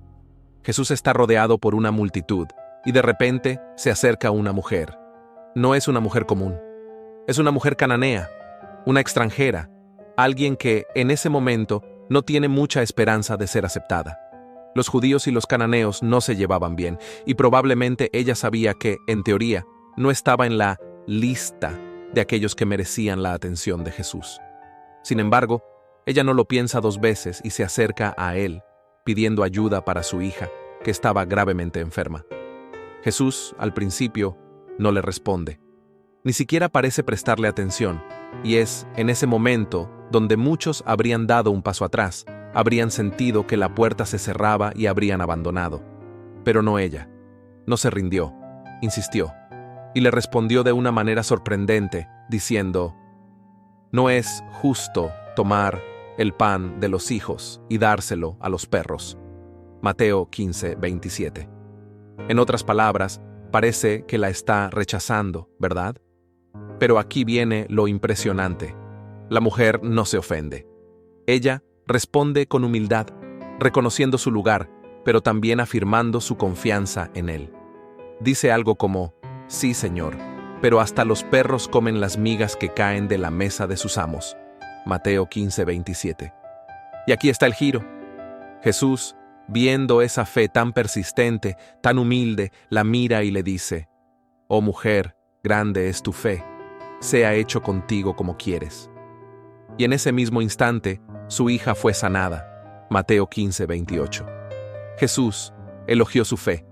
S1: Jesús está rodeado por una multitud, y de repente se acerca una mujer. No es una mujer común. Es una mujer cananea, una extranjera, alguien que, en ese momento, no tiene mucha esperanza de ser aceptada. Los judíos y los cananeos no se llevaban bien, y probablemente ella sabía que, en teoría, no estaba en la lista de aquellos que merecían la atención de Jesús. Sin embargo, ella no lo piensa 2 veces y se acerca a él, pidiendo ayuda para su hija, que estaba gravemente enferma. Jesús, al principio, no le responde. Ni siquiera parece prestarle atención, y es en ese momento donde muchos habrían dado un paso atrás, habrían sentido que la puerta se cerraba y habrían abandonado. Pero no ella. No se rindió, insistió, y le respondió de una manera sorprendente, diciendo: «No es justo tomar el pan de los hijos y dárselo a los perros». Mateo 15:27. En otras palabras, parece que la está rechazando, ¿verdad? Pero aquí viene lo impresionante. La mujer no se ofende. Ella responde con humildad, reconociendo su lugar, pero también afirmando su confianza en él. Dice algo como: «Sí, Señor, pero hasta los perros comen las migas que caen de la mesa de sus amos». Mateo 15:27. Y aquí está el giro. Jesús, viendo esa fe tan persistente, tan humilde, la mira y le dice: «Oh mujer, grande es tu fe, sea hecho contigo como quieres». Y en ese mismo instante, su hija fue sanada. Mateo 15:28. Jesús elogió su fe,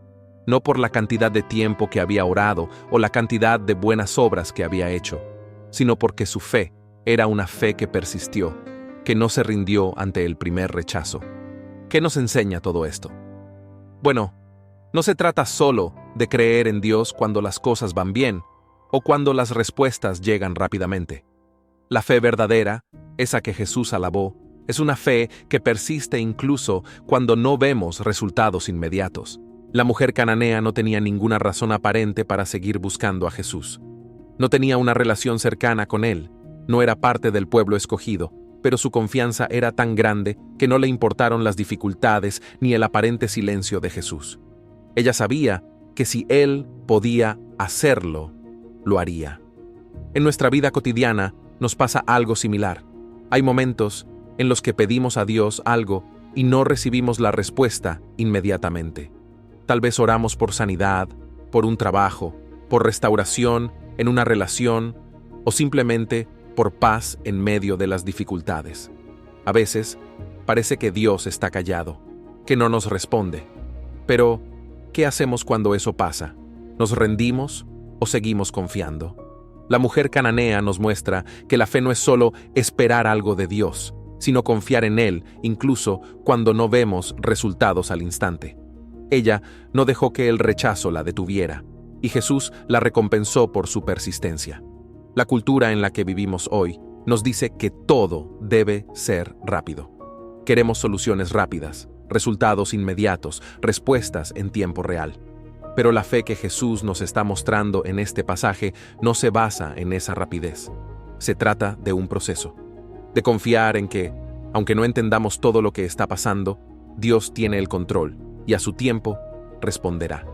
S1: no por la cantidad de tiempo que había orado o la cantidad de buenas obras que había hecho, sino porque su fe era una fe que persistió, que no se rindió ante el primer rechazo. ¿Qué nos enseña todo esto? Bueno, no se trata solo de creer en Dios cuando las cosas van bien o cuando las respuestas llegan rápidamente. La fe verdadera, esa que Jesús alabó, es una fe que persiste incluso cuando no vemos resultados inmediatos. La mujer cananea no tenía ninguna razón aparente para seguir buscando a Jesús. No tenía una relación cercana con él, no era parte del pueblo escogido, pero su confianza era tan grande que no le importaron las dificultades ni el aparente silencio de Jesús. Ella sabía que si él podía hacerlo, lo haría. En nuestra vida cotidiana nos pasa algo similar. Hay momentos en los que pedimos a Dios algo y no recibimos la respuesta inmediatamente. Tal vez oramos por sanidad, por un trabajo, por restauración en una relación o simplemente por paz en medio de las dificultades. A veces, parece que Dios está callado, que no nos responde. Pero, ¿qué hacemos cuando eso pasa? ¿Nos rendimos o seguimos confiando? La mujer cananea nos muestra que la fe no es solo esperar algo de Dios, sino confiar en Él, incluso cuando no vemos resultados al instante. Ella no dejó que el rechazo la detuviera, y Jesús la recompensó por su persistencia. La cultura en la que vivimos hoy nos dice que todo debe ser rápido. Queremos soluciones rápidas, resultados inmediatos, respuestas en tiempo real. Pero la fe que Jesús nos está mostrando en este pasaje no se basa en esa rapidez. Se trata de un proceso, de confiar en que, aunque no entendamos todo lo que está pasando, Dios tiene el control y a su tiempo responderá.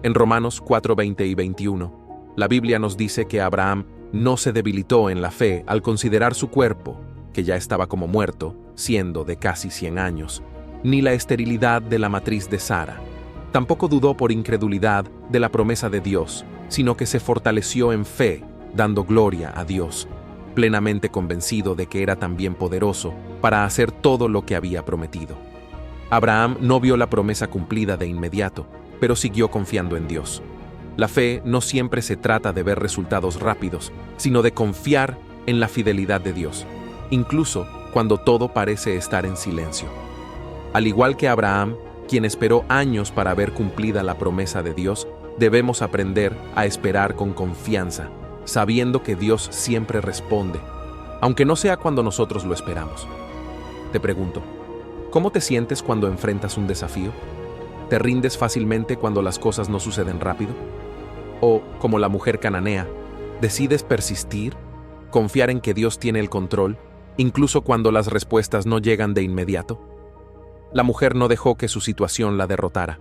S1: En Romanos 4:20 y 21, la Biblia nos dice que Abraham no se debilitó en la fe al considerar su cuerpo, que ya estaba como muerto, siendo de casi 100 años, ni la esterilidad de la matriz de Sara. Tampoco dudó por incredulidad de la promesa de Dios, sino que se fortaleció en fe, dando gloria a Dios, plenamente convencido de que era también poderoso para hacer todo lo que había prometido. Abraham no vio la promesa cumplida de inmediato, pero siguió confiando en Dios. La fe no siempre se trata de ver resultados rápidos, sino de confiar en la fidelidad de Dios, incluso cuando todo parece estar en silencio. Al igual que Abraham, quien esperó años para ver cumplida la promesa de Dios, debemos aprender a esperar con confianza, sabiendo que Dios siempre responde, aunque no sea cuando nosotros lo esperamos. Te pregunto, ¿cómo te sientes cuando enfrentas un desafío? ¿Te rindes fácilmente cuando las cosas no suceden rápido? ¿O, como la mujer cananea, decides persistir, confiar en que Dios tiene el control, incluso cuando las respuestas no llegan de inmediato? La mujer no dejó que su situación la derrotara.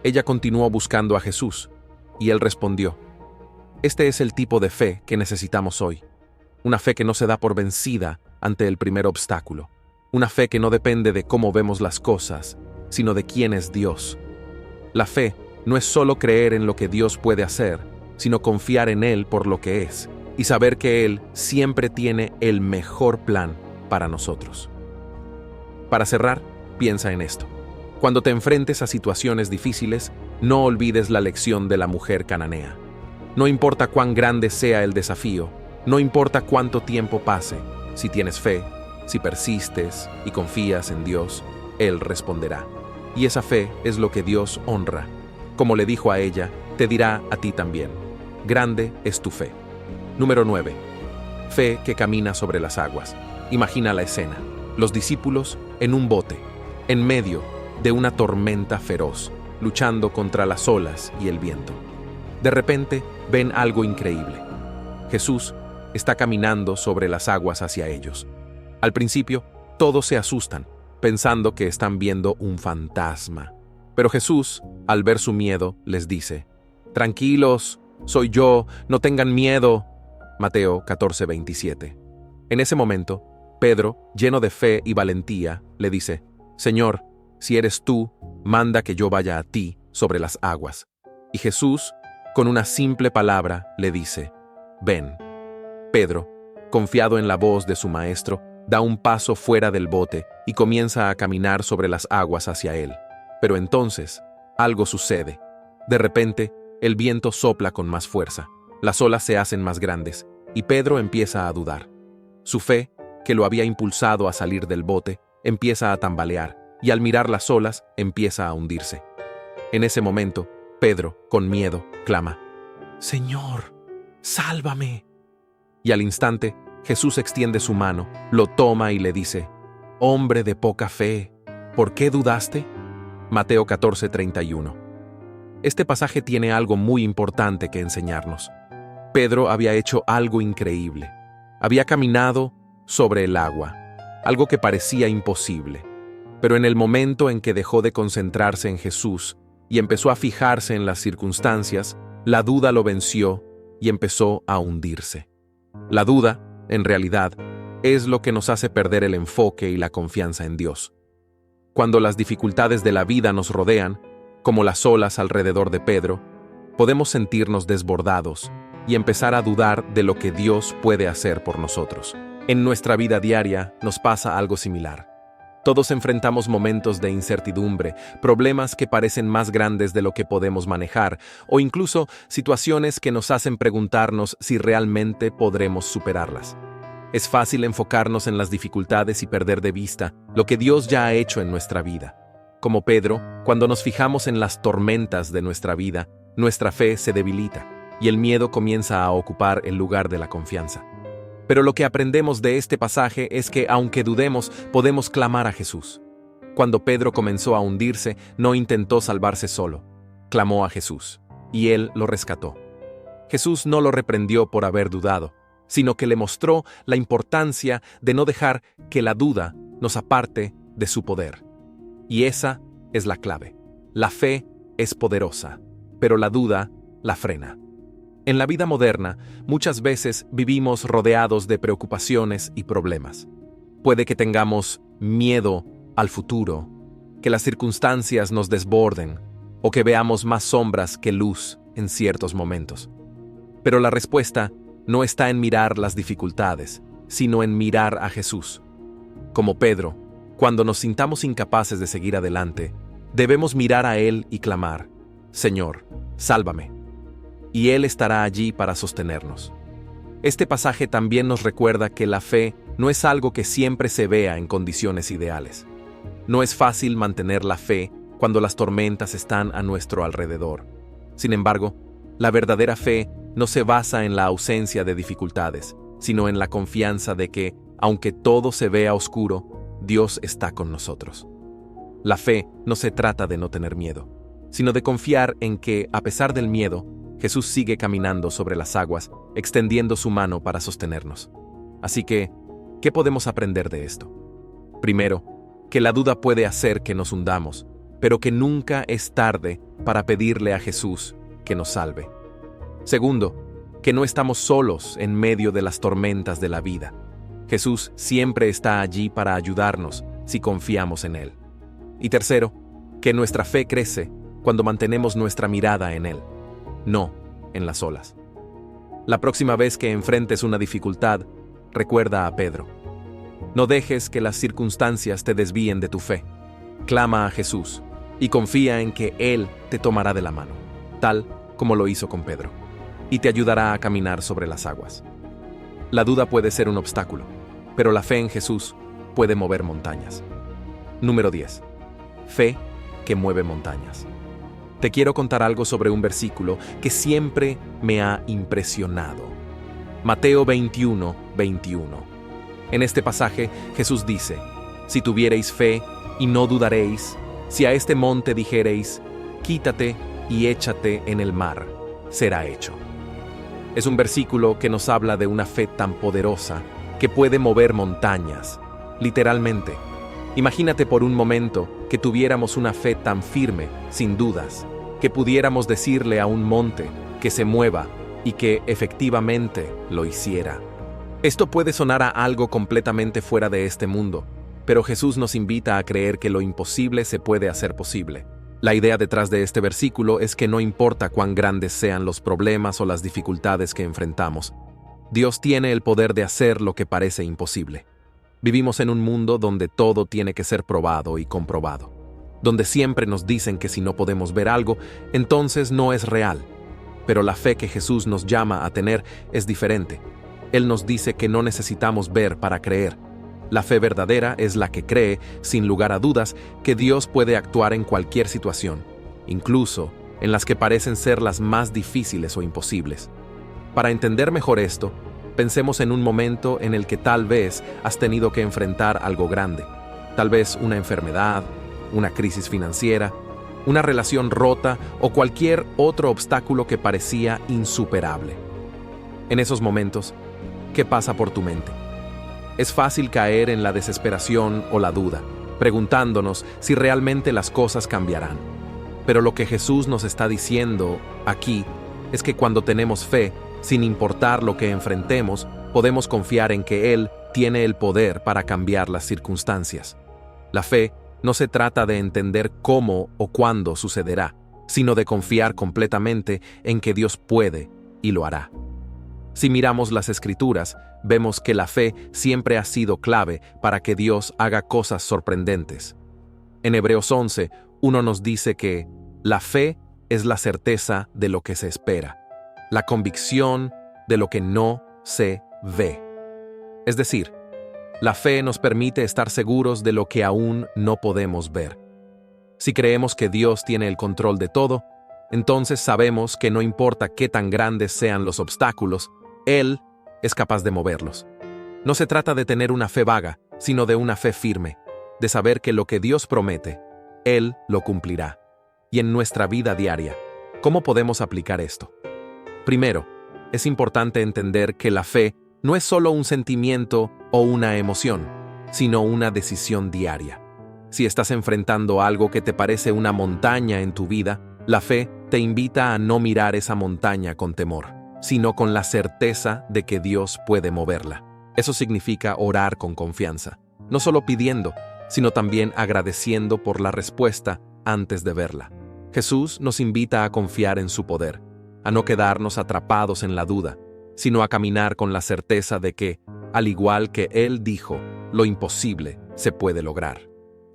S1: Ella continuó buscando a Jesús, y él respondió. Este es el tipo de fe que necesitamos hoy. Una fe que no se da por vencida ante el primer obstáculo. Una fe que no depende de cómo vemos las cosas, sino de quién es Dios. La fe no es solo creer en lo que Dios puede hacer, sino confiar en Él por lo que es, y saber que Él siempre tiene el mejor plan para nosotros. Para cerrar, piensa en esto. Cuando te enfrentes a situaciones difíciles, no olvides la lección de la mujer cananea. No importa cuán grande sea el desafío, no importa cuánto tiempo pase, si tienes fe, si persistes y confías en Dios, Él responderá. Y esa fe es lo que Dios honra. Como le dijo a ella, te dirá a ti también. Grande es tu fe. Número 9. Fe que camina sobre las aguas. Imagina la escena. Los discípulos en un bote, en medio de una tormenta feroz, luchando contra las olas y el viento. De repente ven algo increíble. Jesús está caminando sobre las aguas hacia ellos. Al principio, todos se asustan, pensando que están viendo un fantasma. Pero Jesús, al ver su miedo, les dice: «Tranquilos, soy yo, no tengan miedo». Mateo 14:27. En ese momento, Pedro, lleno de fe y valentía, le dice: «Señor, si eres tú, manda que yo vaya a ti sobre las aguas». Y Jesús, con una simple palabra, le dice: «Ven». Pedro, confiado en la voz de su maestro, da un paso fuera del bote y comienza a caminar sobre las aguas hacia él. Pero entonces, algo sucede. De repente, el viento sopla con más fuerza, las olas se hacen más grandes, y Pedro empieza a dudar. Su fe, que lo había impulsado a salir del bote, empieza a tambalear, y al mirar las olas, empieza a hundirse. En ese momento, Pedro, con miedo, clama: «Señor, sálvame». Y al instante, Jesús extiende su mano, lo toma y le dice: «Hombre de poca fe, ¿por qué dudaste?». Mateo 14:31. Este pasaje tiene algo muy importante que enseñarnos. Pedro había hecho algo increíble. Había caminado sobre el agua, algo que parecía imposible. Pero en el momento en que dejó de concentrarse en Jesús y empezó a fijarse en las circunstancias, la duda lo venció y empezó a hundirse. La duda, en realidad, es lo que nos hace perder el enfoque y la confianza en Dios. Cuando las dificultades de la vida nos rodean, como las olas alrededor de Pedro, podemos sentirnos desbordados y empezar a dudar de lo que Dios puede hacer por nosotros. En nuestra vida diaria nos pasa algo similar. Todos enfrentamos momentos de incertidumbre, problemas que parecen más grandes de lo que podemos manejar, o incluso situaciones que nos hacen preguntarnos si realmente podremos superarlas. Es fácil enfocarnos en las dificultades y perder de vista lo que Dios ya ha hecho en nuestra vida. Como Pedro, cuando nos fijamos en las tormentas de nuestra vida, nuestra fe se debilita y el miedo comienza a ocupar el lugar de la confianza. Pero lo que aprendemos de este pasaje es que, aunque dudemos, podemos clamar a Jesús. Cuando Pedro comenzó a hundirse, no intentó salvarse solo. Clamó a Jesús, y Él lo rescató. Jesús no lo reprendió por haber dudado, sino que le mostró la importancia de no dejar que la duda nos aparte de su poder. Y esa es la clave. La fe es poderosa, pero la duda la frena. En la vida moderna, muchas veces vivimos rodeados de preocupaciones y problemas. Puede que tengamos miedo al futuro, que las circunstancias nos desborden o que veamos más sombras que luz en ciertos momentos. Pero la respuesta no está en mirar las dificultades, sino en mirar a Jesús. Como Pedro, cuando nos sintamos incapaces de seguir adelante, debemos mirar a Él y clamar: «Señor, sálvame». Y Él estará allí para sostenernos. Este pasaje también nos recuerda que la fe no es algo que siempre se vea en condiciones ideales. No es fácil mantener la fe cuando las tormentas están a nuestro alrededor. Sin embargo, la verdadera fe no se basa en la ausencia de dificultades, sino en la confianza de que, aunque todo se vea oscuro, Dios está con nosotros. La fe no se trata de no tener miedo, sino de confiar en que, a pesar del miedo, Jesús sigue caminando sobre las aguas, extendiendo su mano para sostenernos. Así que, ¿qué podemos aprender de esto? Primero, que la duda puede hacer que nos hundamos, pero que nunca es tarde para pedirle a Jesús que nos salve. Segundo, que no estamos solos en medio de las tormentas de la vida. Jesús siempre está allí para ayudarnos si confiamos en Él. Y tercero, que nuestra fe crece cuando mantenemos nuestra mirada en Él, no en las olas. La próxima vez que enfrentes una dificultad, recuerda a Pedro. No dejes que las circunstancias te desvíen de tu fe. Clama a Jesús y confía en que Él te tomará de la mano, tal como lo hizo con Pedro, y te ayudará a caminar sobre las aguas. La duda puede ser un obstáculo, pero la fe en Jesús puede mover montañas. Número 10. Fe que mueve montañas. Te quiero contar algo sobre un versículo que siempre me ha impresionado. Mateo 21, 21. En este pasaje, Jesús dice: si tuviereis fe y no dudaréis, si a este monte dijereis, quítate y échate en el mar, será hecho. Es un versículo que nos habla de una fe tan poderosa que puede mover montañas, literalmente. Imagínate por un momento que tuviéramos una fe tan firme, sin dudas, que pudiéramos decirle a un monte que se mueva y que efectivamente lo hiciera. Esto puede sonar a algo completamente fuera de este mundo, pero Jesús nos invita a creer que lo imposible se puede hacer posible. La idea detrás de este versículo es que no importa cuán grandes sean los problemas o las dificultades que enfrentamos, Dios tiene el poder de hacer lo que parece imposible. Vivimos en un mundo donde todo tiene que ser probado y comprobado, donde siempre nos dicen que si no podemos ver algo, entonces no es real. Pero la fe que Jesús nos llama a tener es diferente. Él nos dice que no necesitamos ver para creer. La fe verdadera es la que cree, sin lugar a dudas, que Dios puede actuar en cualquier situación, incluso en las que parecen ser las más difíciles o imposibles. Para entender mejor esto, pensemos en un momento en el que tal vez has tenido que enfrentar algo grande, tal vez una enfermedad, una crisis financiera, una relación rota o cualquier otro obstáculo que parecía insuperable. En esos momentos, ¿qué pasa por tu mente? Es fácil caer en la desesperación o la duda, preguntándonos si realmente las cosas cambiarán. Pero lo que Jesús nos está diciendo aquí es que cuando tenemos fe, sin importar lo que enfrentemos, podemos confiar en que Él tiene el poder para cambiar las circunstancias. La fe no se trata de entender cómo o cuándo sucederá, sino de confiar completamente en que Dios puede y lo hará. Si miramos las Escrituras, vemos que la fe siempre ha sido clave para que Dios haga cosas sorprendentes. En Hebreos 11, 1 nos dice que la fe es la certeza de lo que se espera, la convicción de lo que no se ve. Es decir, la fe nos permite estar seguros de lo que aún no podemos ver. Si creemos que Dios tiene el control de todo, entonces sabemos que no importa qué tan grandes sean los obstáculos, Él es capaz de moverlos. No se trata de tener una fe vaga, sino de una fe firme, de saber que lo que Dios promete, Él lo cumplirá. Y en nuestra vida diaria, ¿cómo podemos aplicar esto? Primero, es importante entender que la fe no es solo un sentimiento o una emoción, sino una decisión diaria. Si estás enfrentando algo que te parece una montaña en tu vida, la fe te invita a no mirar esa montaña con temor, sino con la certeza de que Dios puede moverla. Eso significa orar con confianza, no solo pidiendo, sino también agradeciendo por la respuesta antes de verla. Jesús nos invita a confiar en su poder, a no quedarnos atrapados en la duda, sino a caminar con la certeza de que, al igual que Él dijo, lo imposible se puede lograr.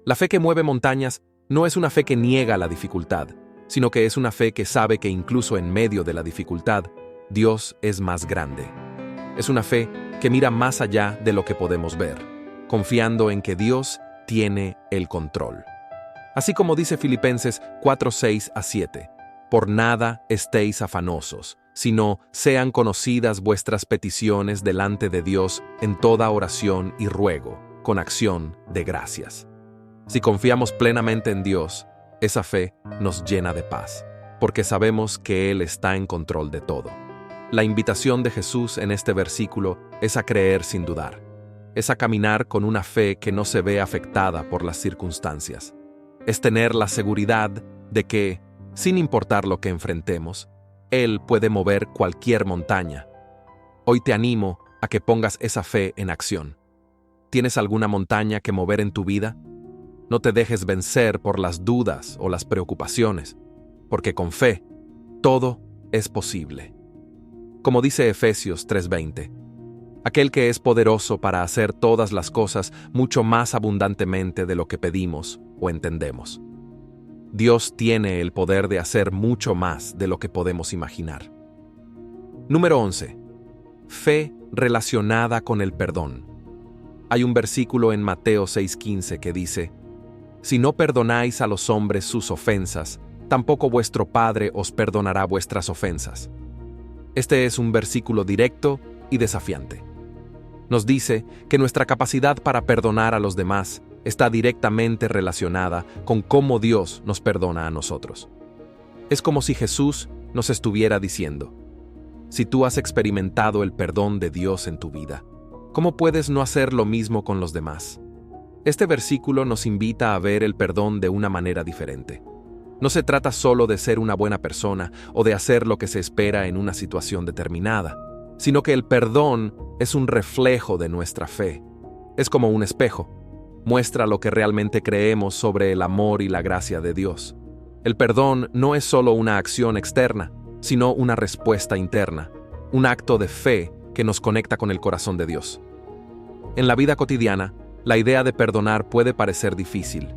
S1: La fe que mueve montañas no es una fe que niega la dificultad, sino que es una fe que sabe que incluso en medio de la dificultad, Dios es más grande. Es una fe que mira más allá de lo que podemos ver, confiando en que Dios tiene el control. Así como dice Filipenses 4, 6-7, por nada estéis afanosos, sino sean conocidas vuestras peticiones delante de Dios en toda oración y ruego, con acción de gracias. Si confiamos plenamente en Dios, esa fe nos llena de paz, porque sabemos que Él está en control de todo. La invitación de Jesús en este versículo es a creer sin dudar, es a caminar con una fe que no se ve afectada por las circunstancias. Es tener la seguridad de que, sin importar lo que enfrentemos, Él puede mover cualquier montaña. Hoy te animo a que pongas esa fe en acción. ¿Tienes alguna montaña que mover en tu vida? No te dejes vencer por las dudas o las preocupaciones, porque con fe, todo es posible. Como dice Efesios 3:20, aquel que es poderoso para hacer todas las cosas mucho más abundantemente de lo que pedimos o entendemos. Dios tiene el poder de hacer mucho más de lo que podemos imaginar. Número 11. Fe relacionada con el perdón. Hay un versículo en Mateo 6:15 que dice: si no perdonáis a los hombres sus ofensas, tampoco vuestro Padre os perdonará vuestras ofensas. Este es un versículo directo y desafiante. Nos dice que nuestra capacidad para perdonar a los demás está directamente relacionada con cómo Dios nos perdona a nosotros. Es como si Jesús nos estuviera diciendo: si tú has experimentado el perdón de Dios en tu vida, ¿cómo puedes no hacer lo mismo con los demás? Este versículo nos invita a ver el perdón de una manera diferente. No se trata solo de ser una buena persona o de hacer lo que se espera en una situación determinada, sino que el perdón es un reflejo de nuestra fe. Es como un espejo. Muestra lo que realmente creemos sobre el amor y la gracia de Dios. El perdón no es solo una acción externa, sino una respuesta interna, un acto de fe que nos conecta con el corazón de Dios. En la vida cotidiana, la idea de perdonar puede parecer difícil.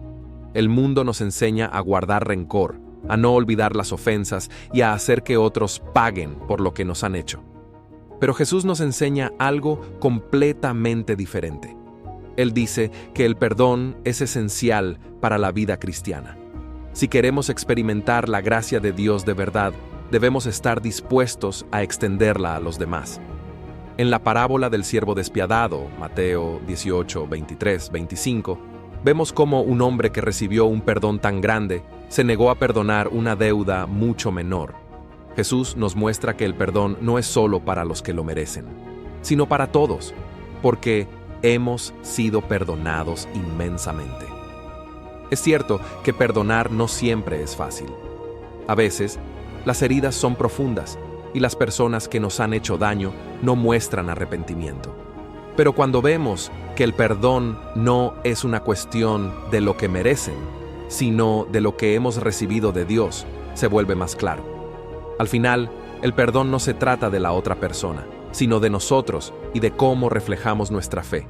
S1: El mundo nos enseña a guardar rencor, a no olvidar las ofensas y a hacer que otros paguen por lo que nos han hecho. Pero Jesús nos enseña algo completamente diferente. Él dice que el perdón es esencial para la vida cristiana. Si queremos experimentar la gracia de Dios de verdad, debemos estar dispuestos a extenderla a los demás. En la parábola del siervo despiadado, Mateo 18, 23, 25, vemos cómo un hombre que recibió un perdón tan grande se negó a perdonar una deuda mucho menor. Jesús nos muestra que el perdón no es solo para los que lo merecen, sino para todos, porque hemos sido perdonados inmensamente. Es cierto que perdonar no siempre es fácil. A veces, las heridas son profundas y las personas que nos han hecho daño no muestran arrepentimiento. Pero cuando vemos que el perdón no es una cuestión de lo que merecen, sino de lo que hemos recibido de Dios, se vuelve más claro. Al final, el perdón no se trata de la otra persona, sino de nosotros y de cómo reflejamos nuestra fe.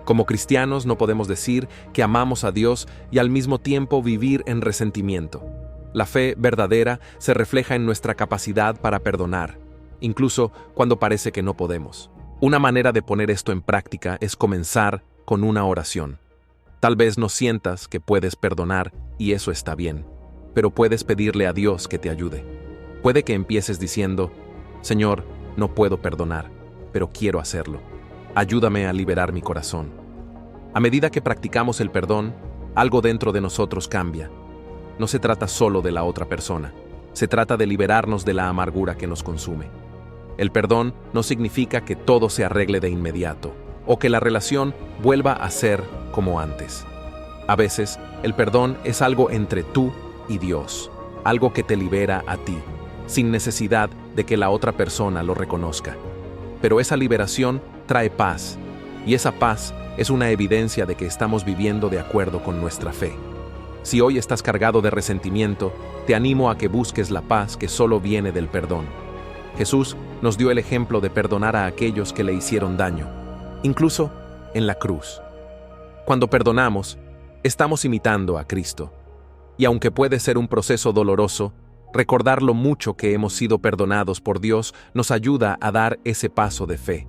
S1: Como cristianos no podemos decir que amamos a Dios y al mismo tiempo vivir en resentimiento. La fe verdadera se refleja en nuestra capacidad para perdonar, incluso cuando parece que no podemos. Una manera de poner esto en práctica es comenzar con una oración. Tal vez no sientas que puedes perdonar y eso está bien, pero puedes pedirle a Dios que te ayude. Puede que empieces diciendo: Señor, no puedo perdonar, pero quiero hacerlo. Ayúdame a liberar mi corazón. A medida que practicamos el perdón, algo dentro de nosotros cambia. No se trata solo de la otra persona, se trata de liberarnos de la amargura que nos consume. El perdón no significa que todo se arregle de inmediato, o que la relación vuelva a ser como antes. A veces, el perdón es algo entre tú y Dios, algo que te libera a ti, sin necesidad de que la otra persona lo reconozca. Pero esa liberación trae paz, y esa paz es una evidencia de que estamos viviendo de acuerdo con nuestra fe. Si hoy estás cargado de resentimiento, te animo a que busques la paz que solo viene del perdón. Jesús nos dio el ejemplo de perdonar a aquellos que le hicieron daño, incluso en la cruz. Cuando perdonamos, estamos imitando a Cristo. Y aunque puede ser un proceso doloroso, recordar lo mucho que hemos sido perdonados por Dios nos ayuda a dar ese paso de fe.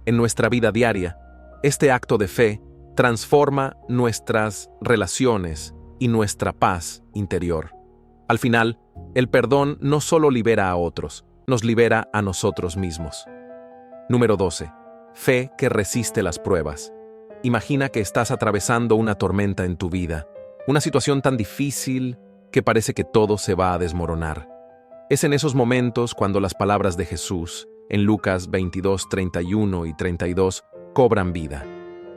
S1: En nuestra vida diaria, este acto de fe transforma nuestras relaciones y nuestra paz interior. Al final, el perdón no solo libera a otros, nos libera a nosotros mismos. Número 12. Fe que resiste las pruebas. Imagina que estás atravesando una tormenta en tu vida, una situación tan difícil que parece que todo se va a desmoronar. Es en esos momentos cuando las palabras de Jesús, en Lucas 22, 31 y 32, cobran vida.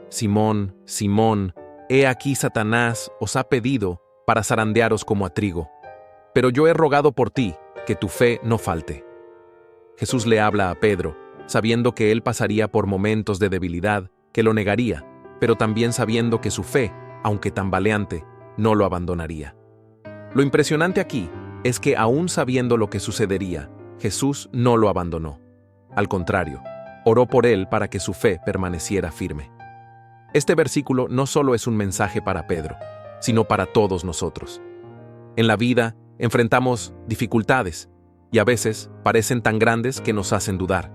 S1: Simón, Simón, he aquí Satanás os ha pedido para zarandearos como a trigo, pero yo he rogado por ti, que tu fe no falte. Jesús le habla a Pedro, sabiendo que él pasaría por momentos de debilidad, que lo negaría, pero también sabiendo que su fe, aunque tambaleante, no lo abandonaría. Lo impresionante aquí es que aún sabiendo lo que sucedería, Jesús no lo abandonó. Al contrario, oró por él para que su fe permaneciera firme. Este versículo no solo es un mensaje para Pedro, sino para todos nosotros. En la vida enfrentamos dificultades y a veces parecen tan grandes que nos hacen dudar.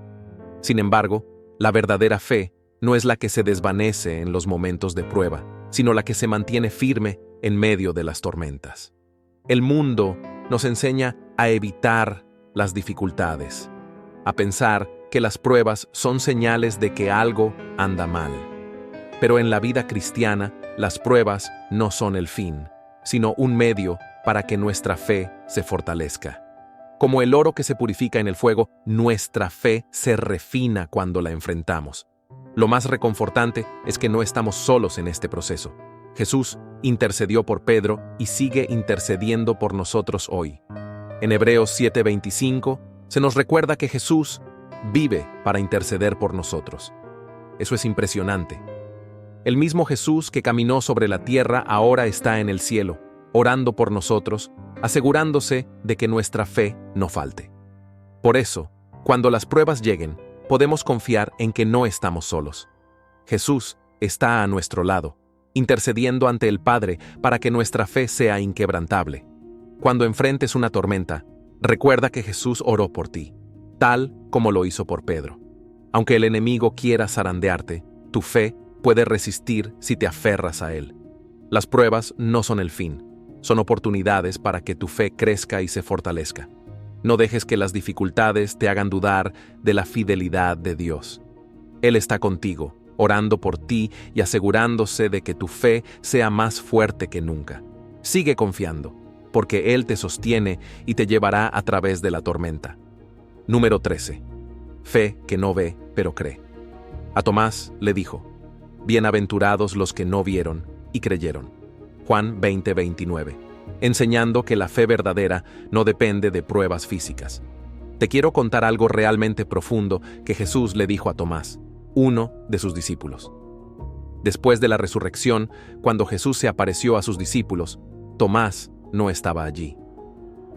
S1: Sin embargo, la verdadera fe no es la que se desvanece en los momentos de prueba, sino la que se mantiene firme en medio de las tormentas. El mundo nos enseña a evitar las dificultades, a pensar que las pruebas son señales de que algo anda mal. Pero en la vida cristiana, las pruebas no son el fin, sino un medio para que nuestra fe se fortalezca. Como el oro que se purifica en el fuego, nuestra fe se refina cuando la enfrentamos. Lo más reconfortante es que no estamos solos en este proceso. Jesús intercedió por Pedro y sigue intercediendo por nosotros hoy. En Hebreos 7:25 se nos recuerda que Jesús vive para interceder por nosotros. Eso es impresionante. El mismo Jesús que caminó sobre la tierra ahora está en el cielo, orando por nosotros, asegurándose de que nuestra fe no falte. Por eso, cuando las pruebas lleguen, podemos confiar en que no estamos solos. Jesús está a nuestro lado, intercediendo ante el Padre para que nuestra fe sea inquebrantable. Cuando enfrentes una tormenta, recuerda que Jesús oró por ti, tal como lo hizo por Pedro. Aunque el enemigo quiera zarandearte, tu fe puede resistir si te aferras a él. Las pruebas no son el fin, son oportunidades para que tu fe crezca y se fortalezca. No dejes que las dificultades te hagan dudar de la fidelidad de Dios. Él está contigo, orando por ti y asegurándose de que tu fe sea más fuerte que nunca. Sigue confiando, porque Él te sostiene y te llevará a través de la tormenta. Número 13. Fe que no ve, pero cree. A Tomás le dijo: bienaventurados los que no vieron y creyeron. Juan 20:29. Enseñando que la fe verdadera no depende de pruebas físicas. Te quiero contar algo realmente profundo que Jesús le dijo a Tomás, uno de sus discípulos. Después de la resurrección, cuando Jesús se apareció a sus discípulos, Tomás no estaba allí.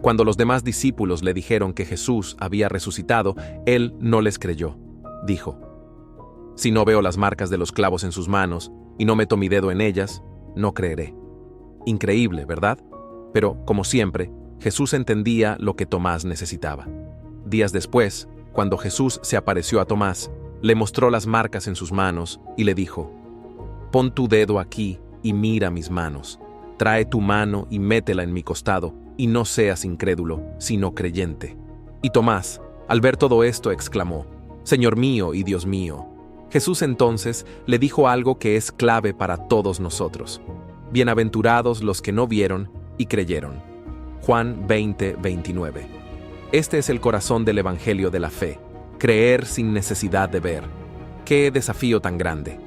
S1: Cuando los demás discípulos le dijeron que Jesús había resucitado, él no les creyó. Dijo: si no veo las marcas de los clavos en sus manos y no meto mi dedo en ellas, no creeré. Increíble, ¿verdad? Pero, como siempre, Jesús entendía lo que Tomás necesitaba. Días después, cuando Jesús se apareció a Tomás, le mostró las marcas en sus manos y le dijo: pon tu dedo aquí y mira mis manos. Trae tu mano y métela en mi costado, y no seas incrédulo, sino creyente. Y Tomás, al ver todo esto, exclamó: Señor mío y Dios mío. Jesús entonces le dijo algo que es clave para todos nosotros: bienaventurados los que no vieron y creyeron. Juan 20:29. Este es el corazón del Evangelio de la fe: creer sin necesidad de ver. ¡Qué desafío tan grande!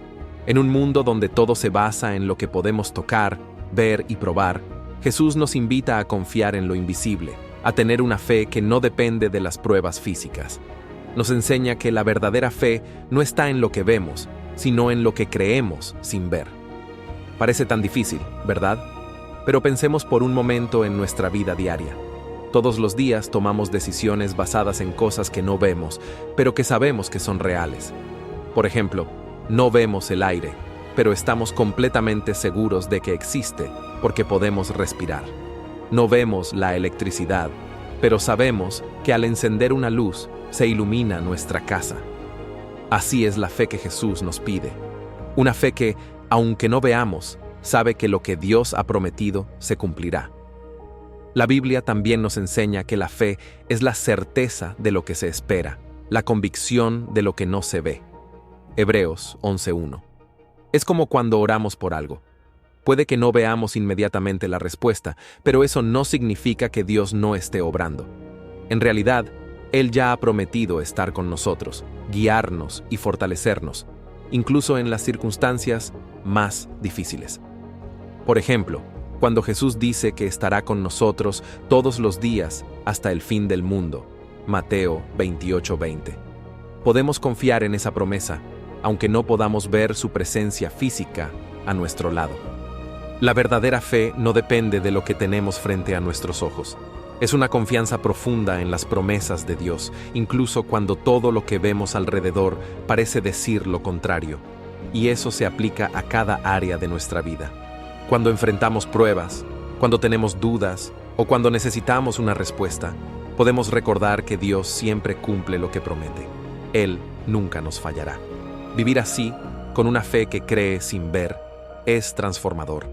S1: En un mundo donde todo se basa en lo que podemos tocar, ver y probar, Jesús nos invita a confiar en lo invisible, a tener una fe que no depende de las pruebas físicas. Nos enseña que la verdadera fe no está en lo que vemos, sino en lo que creemos sin ver. Parece tan difícil, ¿verdad? Pero pensemos por un momento en nuestra vida diaria. Todos los días tomamos decisiones basadas en cosas que no vemos, pero que sabemos que son reales. Por ejemplo, no vemos el aire, pero estamos completamente seguros de que existe porque podemos respirar. No vemos la electricidad, pero sabemos que al encender una luz se ilumina nuestra casa. Así es la fe que Jesús nos pide. Una fe que, aunque no veamos, sabe que lo que Dios ha prometido se cumplirá. La Biblia también nos enseña que la fe es la certeza de lo que se espera, la convicción de lo que no se ve. Hebreos 11:1. Es como cuando oramos por algo. Puede que no veamos inmediatamente la respuesta, pero eso no significa que Dios no esté obrando. En realidad, Él ya ha prometido estar con nosotros, guiarnos y fortalecernos, incluso en las circunstancias más difíciles. Por ejemplo, cuando Jesús dice que estará con nosotros todos los días hasta el fin del mundo, Mateo 28:20. Podemos confiar en esa promesa, aunque no podamos ver su presencia física a nuestro lado. La verdadera fe no depende de lo que tenemos frente a nuestros ojos, Es una confianza profunda en las promesas de Dios, incluso cuando todo lo que vemos alrededor parece decir lo contrario. Y eso se aplica a cada área de nuestra vida. Cuando enfrentamos pruebas, cuando tenemos dudas o cuando necesitamos una respuesta, podemos recordar que Dios siempre cumple lo que promete. Él nunca nos fallará. Vivir así, con una fe que cree sin ver, es transformador.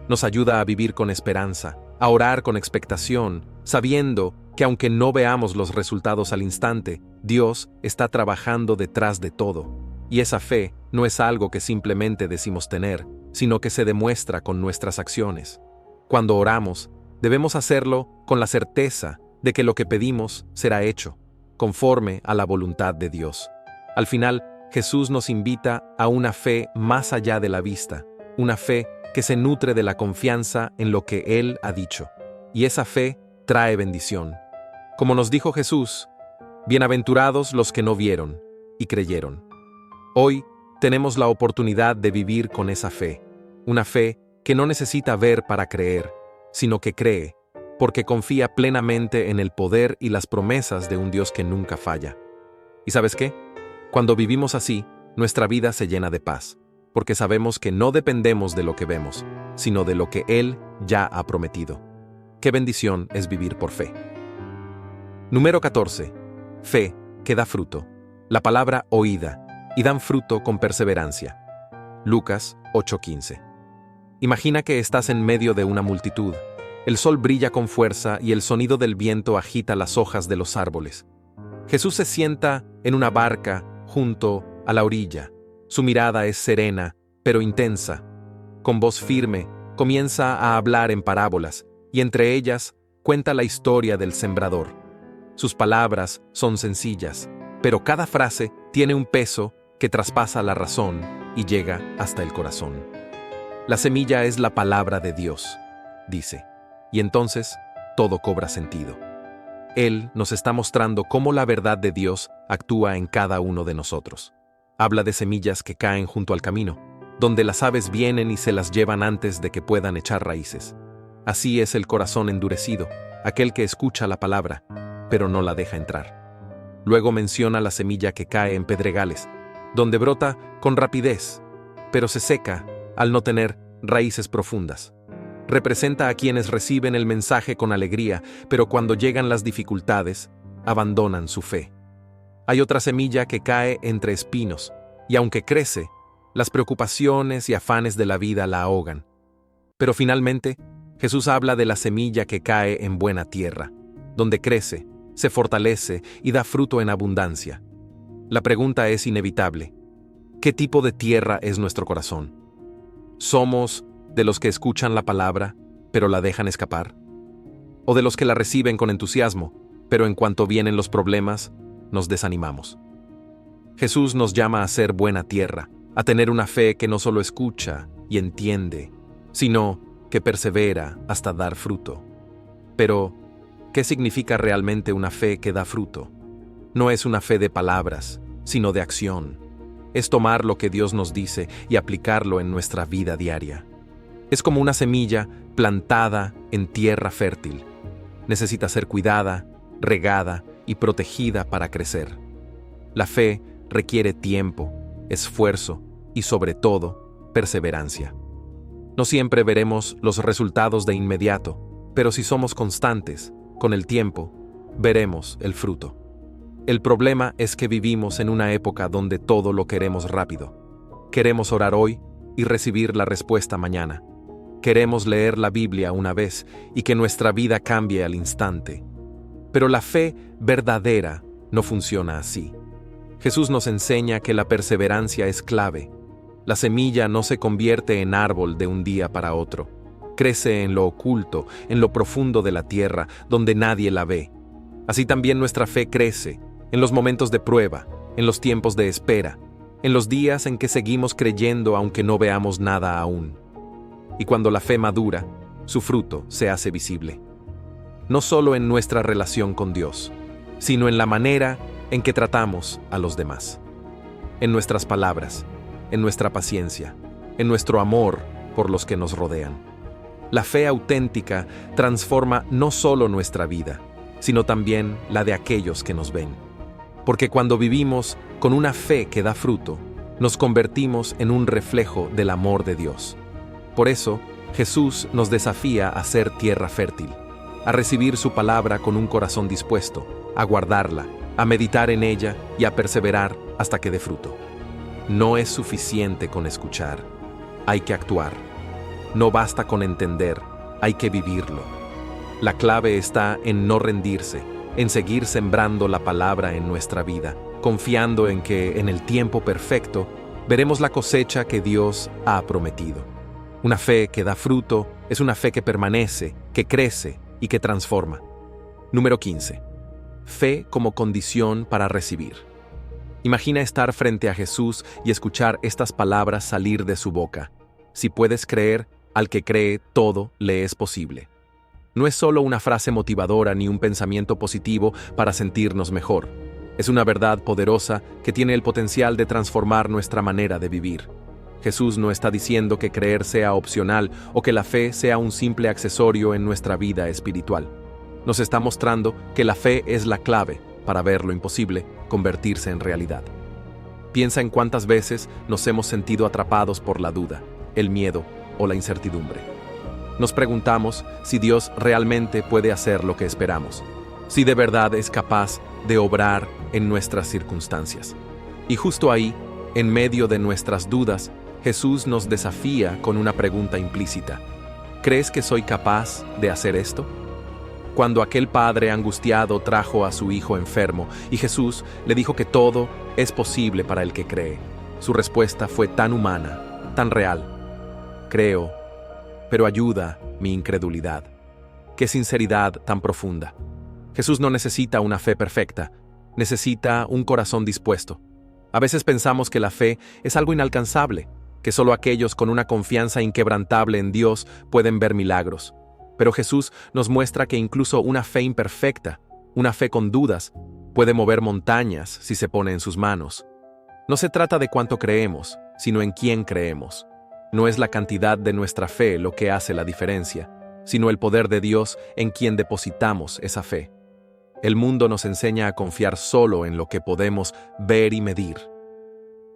S1: Nos ayuda a vivir con esperanza, a orar con expectación, sabiendo que aunque no veamos los resultados al instante, Dios está trabajando detrás de todo. Y esa fe no es algo que simplemente decimos tener, sino que se demuestra con nuestras acciones. Cuando oramos, debemos hacerlo con la certeza de que lo que pedimos será hecho, conforme a la voluntad de Dios. Al final, Jesús nos invita a una fe más allá de la vista, una fe que se nutre de la confianza en lo que Él ha dicho. Y esa fe trae bendición. Como nos dijo Jesús, bienaventurados los que no vieron y creyeron. Hoy tenemos la oportunidad de vivir con esa fe, una fe que no necesita ver para creer, sino que cree, porque confía plenamente en el poder y las promesas de un Dios que nunca falla. ¿Y sabes qué? Cuando vivimos así, nuestra vida se llena de paz, porque sabemos que no dependemos de lo que vemos, sino de lo que Él ya ha prometido. Qué bendición es vivir por fe. Número 14. Fe que da fruto. La palabra oída, y dan fruto con perseverancia. Lucas 8:15. Imagina que estás en medio de una multitud. El sol brilla con fuerza y el sonido del viento agita las hojas de los árboles. Jesús se sienta en una barca junto a la orilla. Su mirada es serena, pero intensa. Con voz firme, comienza a hablar en parábolas, y entre ellas cuenta la historia del sembrador. Sus palabras son sencillas, pero cada frase tiene un peso que traspasa la razón y llega hasta el corazón. La semilla es la palabra de Dios, dice, y entonces todo cobra sentido. Él nos está mostrando cómo la verdad de Dios actúa en cada uno de nosotros. Habla de semillas que caen junto al camino, donde las aves vienen y se las llevan antes de que puedan echar raíces. Así es el corazón endurecido, aquel que escucha la palabra, pero no la deja entrar. Luego menciona la semilla que cae en pedregales, donde brota con rapidez, pero se seca al no tener raíces profundas. Representa a quienes reciben el mensaje con alegría, pero cuando llegan las dificultades, abandonan su fe. Hay otra semilla que cae entre espinos, y aunque crece, las preocupaciones y afanes de la vida la ahogan. Pero finalmente, Jesús habla de la semilla que cae en buena tierra, donde crece, se fortalece y da fruto en abundancia. La pregunta es inevitable. ¿Qué tipo de tierra es nuestro corazón? ¿Somos de los que escuchan la palabra, pero la dejan escapar? ¿O de los que la reciben con entusiasmo, pero en cuanto vienen los problemas, nos desanimamos? Jesús nos llama a ser buena tierra, a tener una fe que no solo escucha y entiende, sino que persevera hasta dar fruto. Pero, ¿qué significa realmente una fe que da fruto? No es una fe de palabras, sino de acción. Es tomar lo que Dios nos dice y aplicarlo en nuestra vida diaria. Es como una semilla plantada en tierra fértil. Necesita ser cuidada, regada y protegida para crecer. La fe requiere tiempo, esfuerzo y, sobre todo, perseverancia. No siempre veremos los resultados de inmediato, pero si somos constantes, con el tiempo, veremos el fruto. El problema es que vivimos en una época donde todo lo queremos rápido. Queremos orar hoy y recibir la respuesta mañana. Queremos leer la Biblia una vez y que nuestra vida cambie al instante. Pero la fe verdadera no funciona así. Jesús nos enseña que la perseverancia es clave. La semilla no se convierte en árbol de un día para otro. Crece en lo oculto, en lo profundo de la tierra, donde nadie la ve. Así también nuestra fe crece en los momentos de prueba, en los tiempos de espera, en los días en que seguimos creyendo aunque no veamos nada aún. Y cuando la fe madura, su fruto se hace visible. No solo en nuestra relación con Dios, sino en la manera en que tratamos a los demás. En nuestras palabras, en nuestra paciencia, en nuestro amor por los que nos rodean. La fe auténtica transforma no solo nuestra vida, sino también la de aquellos que nos ven. Porque cuando vivimos con una fe que da fruto, nos convertimos en un reflejo del amor de Dios. Por eso, Jesús nos desafía a ser tierra fértil, a recibir su palabra con un corazón dispuesto, a guardarla, a meditar en ella y a perseverar hasta que dé fruto. No es suficiente con escuchar, hay que actuar. No basta con entender, hay que vivirlo. La clave está en no rendirse, en seguir sembrando la palabra en nuestra vida, confiando en que, en el tiempo perfecto, veremos la cosecha que Dios ha prometido. Una fe que da fruto es una fe que permanece, que crece y que transforma. Número 15. Fe como condición para recibir. Imagina estar frente a Jesús y escuchar estas palabras salir de su boca. Si puedes creer, al que cree, todo le es posible. No es solo una frase motivadora ni un pensamiento positivo para sentirnos mejor. Es una verdad poderosa que tiene el potencial de transformar nuestra manera de vivir. Jesús no está diciendo que creer sea opcional o que la fe sea un simple accesorio en nuestra vida espiritual. Nos está mostrando que la fe es la clave para ver lo imposible convertirse en realidad. Piensa en cuántas veces nos hemos sentido atrapados por la duda, el miedo o la incertidumbre. Nos preguntamos si Dios realmente puede hacer lo que esperamos, si de verdad es capaz de obrar en nuestras circunstancias. Y justo ahí, en medio de nuestras dudas, Jesús nos desafía con una pregunta implícita. ¿Crees que soy capaz de hacer esto? Cuando aquel padre angustiado trajo a su hijo enfermo y Jesús le dijo que todo es posible para el que cree, su respuesta fue tan humana, tan real. Creo, pero ayuda mi incredulidad. Qué sinceridad tan profunda. Jesús no necesita una fe perfecta, necesita un corazón dispuesto. A veces pensamos que la fe es algo inalcanzable, que solo aquellos con una confianza inquebrantable en Dios pueden ver milagros. Pero Jesús nos muestra que incluso una fe imperfecta, una fe con dudas, puede mover montañas si se pone en sus manos. No se trata de cuánto creemos, sino en quién creemos. No es la cantidad de nuestra fe lo que hace la diferencia, sino el poder de Dios en quien depositamos esa fe. El mundo nos enseña a confiar solo en lo que podemos ver y medir.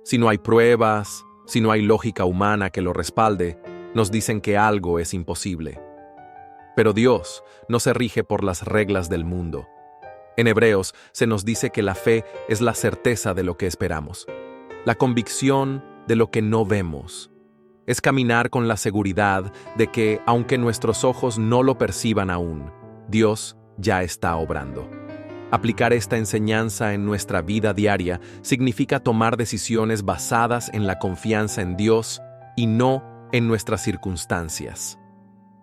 S1: Si no hay pruebas, si no hay lógica humana que lo respalde, nos dicen que algo es imposible. Pero Dios no se rige por las reglas del mundo. En Hebreos se nos dice que la fe es la certeza de lo que esperamos, la convicción de lo que no vemos. Es caminar con la seguridad de que, aunque nuestros ojos no lo perciban aún, Dios ya está obrando. Aplicar esta enseñanza en nuestra vida diaria significa tomar decisiones basadas en la confianza en Dios y no en nuestras circunstancias.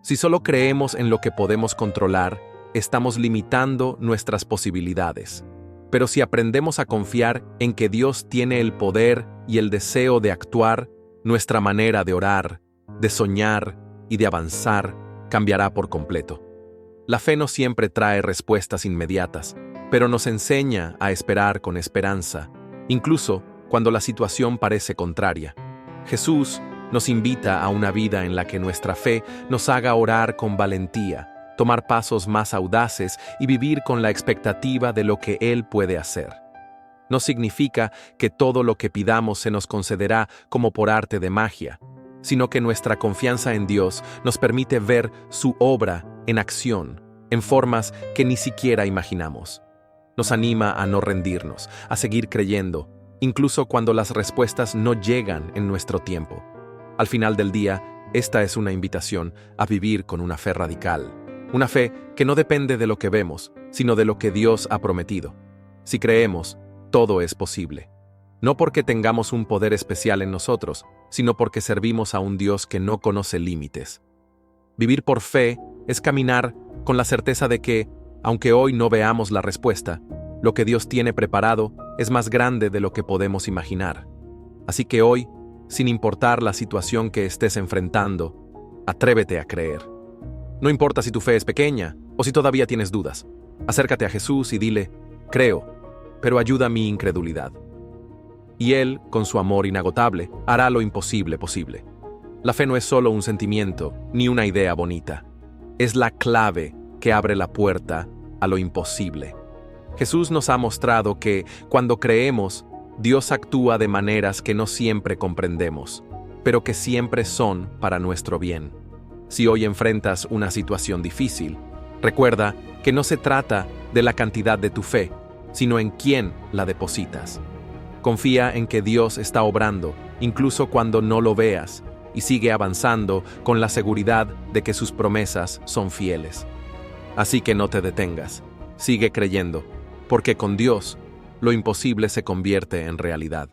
S1: Si solo creemos en lo que podemos controlar, estamos limitando nuestras posibilidades. Pero si aprendemos a confiar en que Dios tiene el poder y el deseo de actuar, nuestra manera de orar, de soñar y de avanzar cambiará por completo. La fe no siempre trae respuestas inmediatas, pero nos enseña a esperar con esperanza, incluso cuando la situación parece contraria. Jesús nos invita a una vida en la que nuestra fe nos haga orar con valentía, tomar pasos más audaces y vivir con la expectativa de lo que Él puede hacer. No significa que todo lo que pidamos se nos concederá como por arte de magia, sino que nuestra confianza en Dios nos permite ver su obra en acción, en formas que ni siquiera imaginamos. Nos anima a no rendirnos, a seguir creyendo, incluso cuando las respuestas no llegan en nuestro tiempo. Al final del día, esta es una invitación a vivir con una fe radical, una fe que no depende de lo que vemos, sino de lo que Dios ha prometido. Si creemos, todo es posible. No porque tengamos un poder especial en nosotros, sino porque servimos a un Dios que no conoce límites. Vivir por fe es caminar con la certeza de que, aunque hoy no veamos la respuesta, lo que Dios tiene preparado es más grande de lo que podemos imaginar. Así que hoy, sin importar la situación que estés enfrentando, atrévete a creer. No importa si tu fe es pequeña o si todavía tienes dudas. Acércate a Jesús y dile, creo, pero ayuda mi incredulidad. Y Él, con su amor inagotable, hará lo imposible posible. La fe no es solo un sentimiento ni una idea bonita. Es la clave que abre la puerta a lo imposible. Jesús nos ha mostrado que, cuando creemos, Dios actúa de maneras que no siempre comprendemos, pero que siempre son para nuestro bien. Si hoy enfrentas una situación difícil, recuerda que no se trata de la cantidad de tu fe, sino en quién la depositas. Confía en que Dios está obrando, incluso cuando no lo veas, y sigue avanzando con la seguridad de que sus promesas son fieles. Así que no te detengas, sigue creyendo, porque con Dios, lo imposible se convierte en realidad.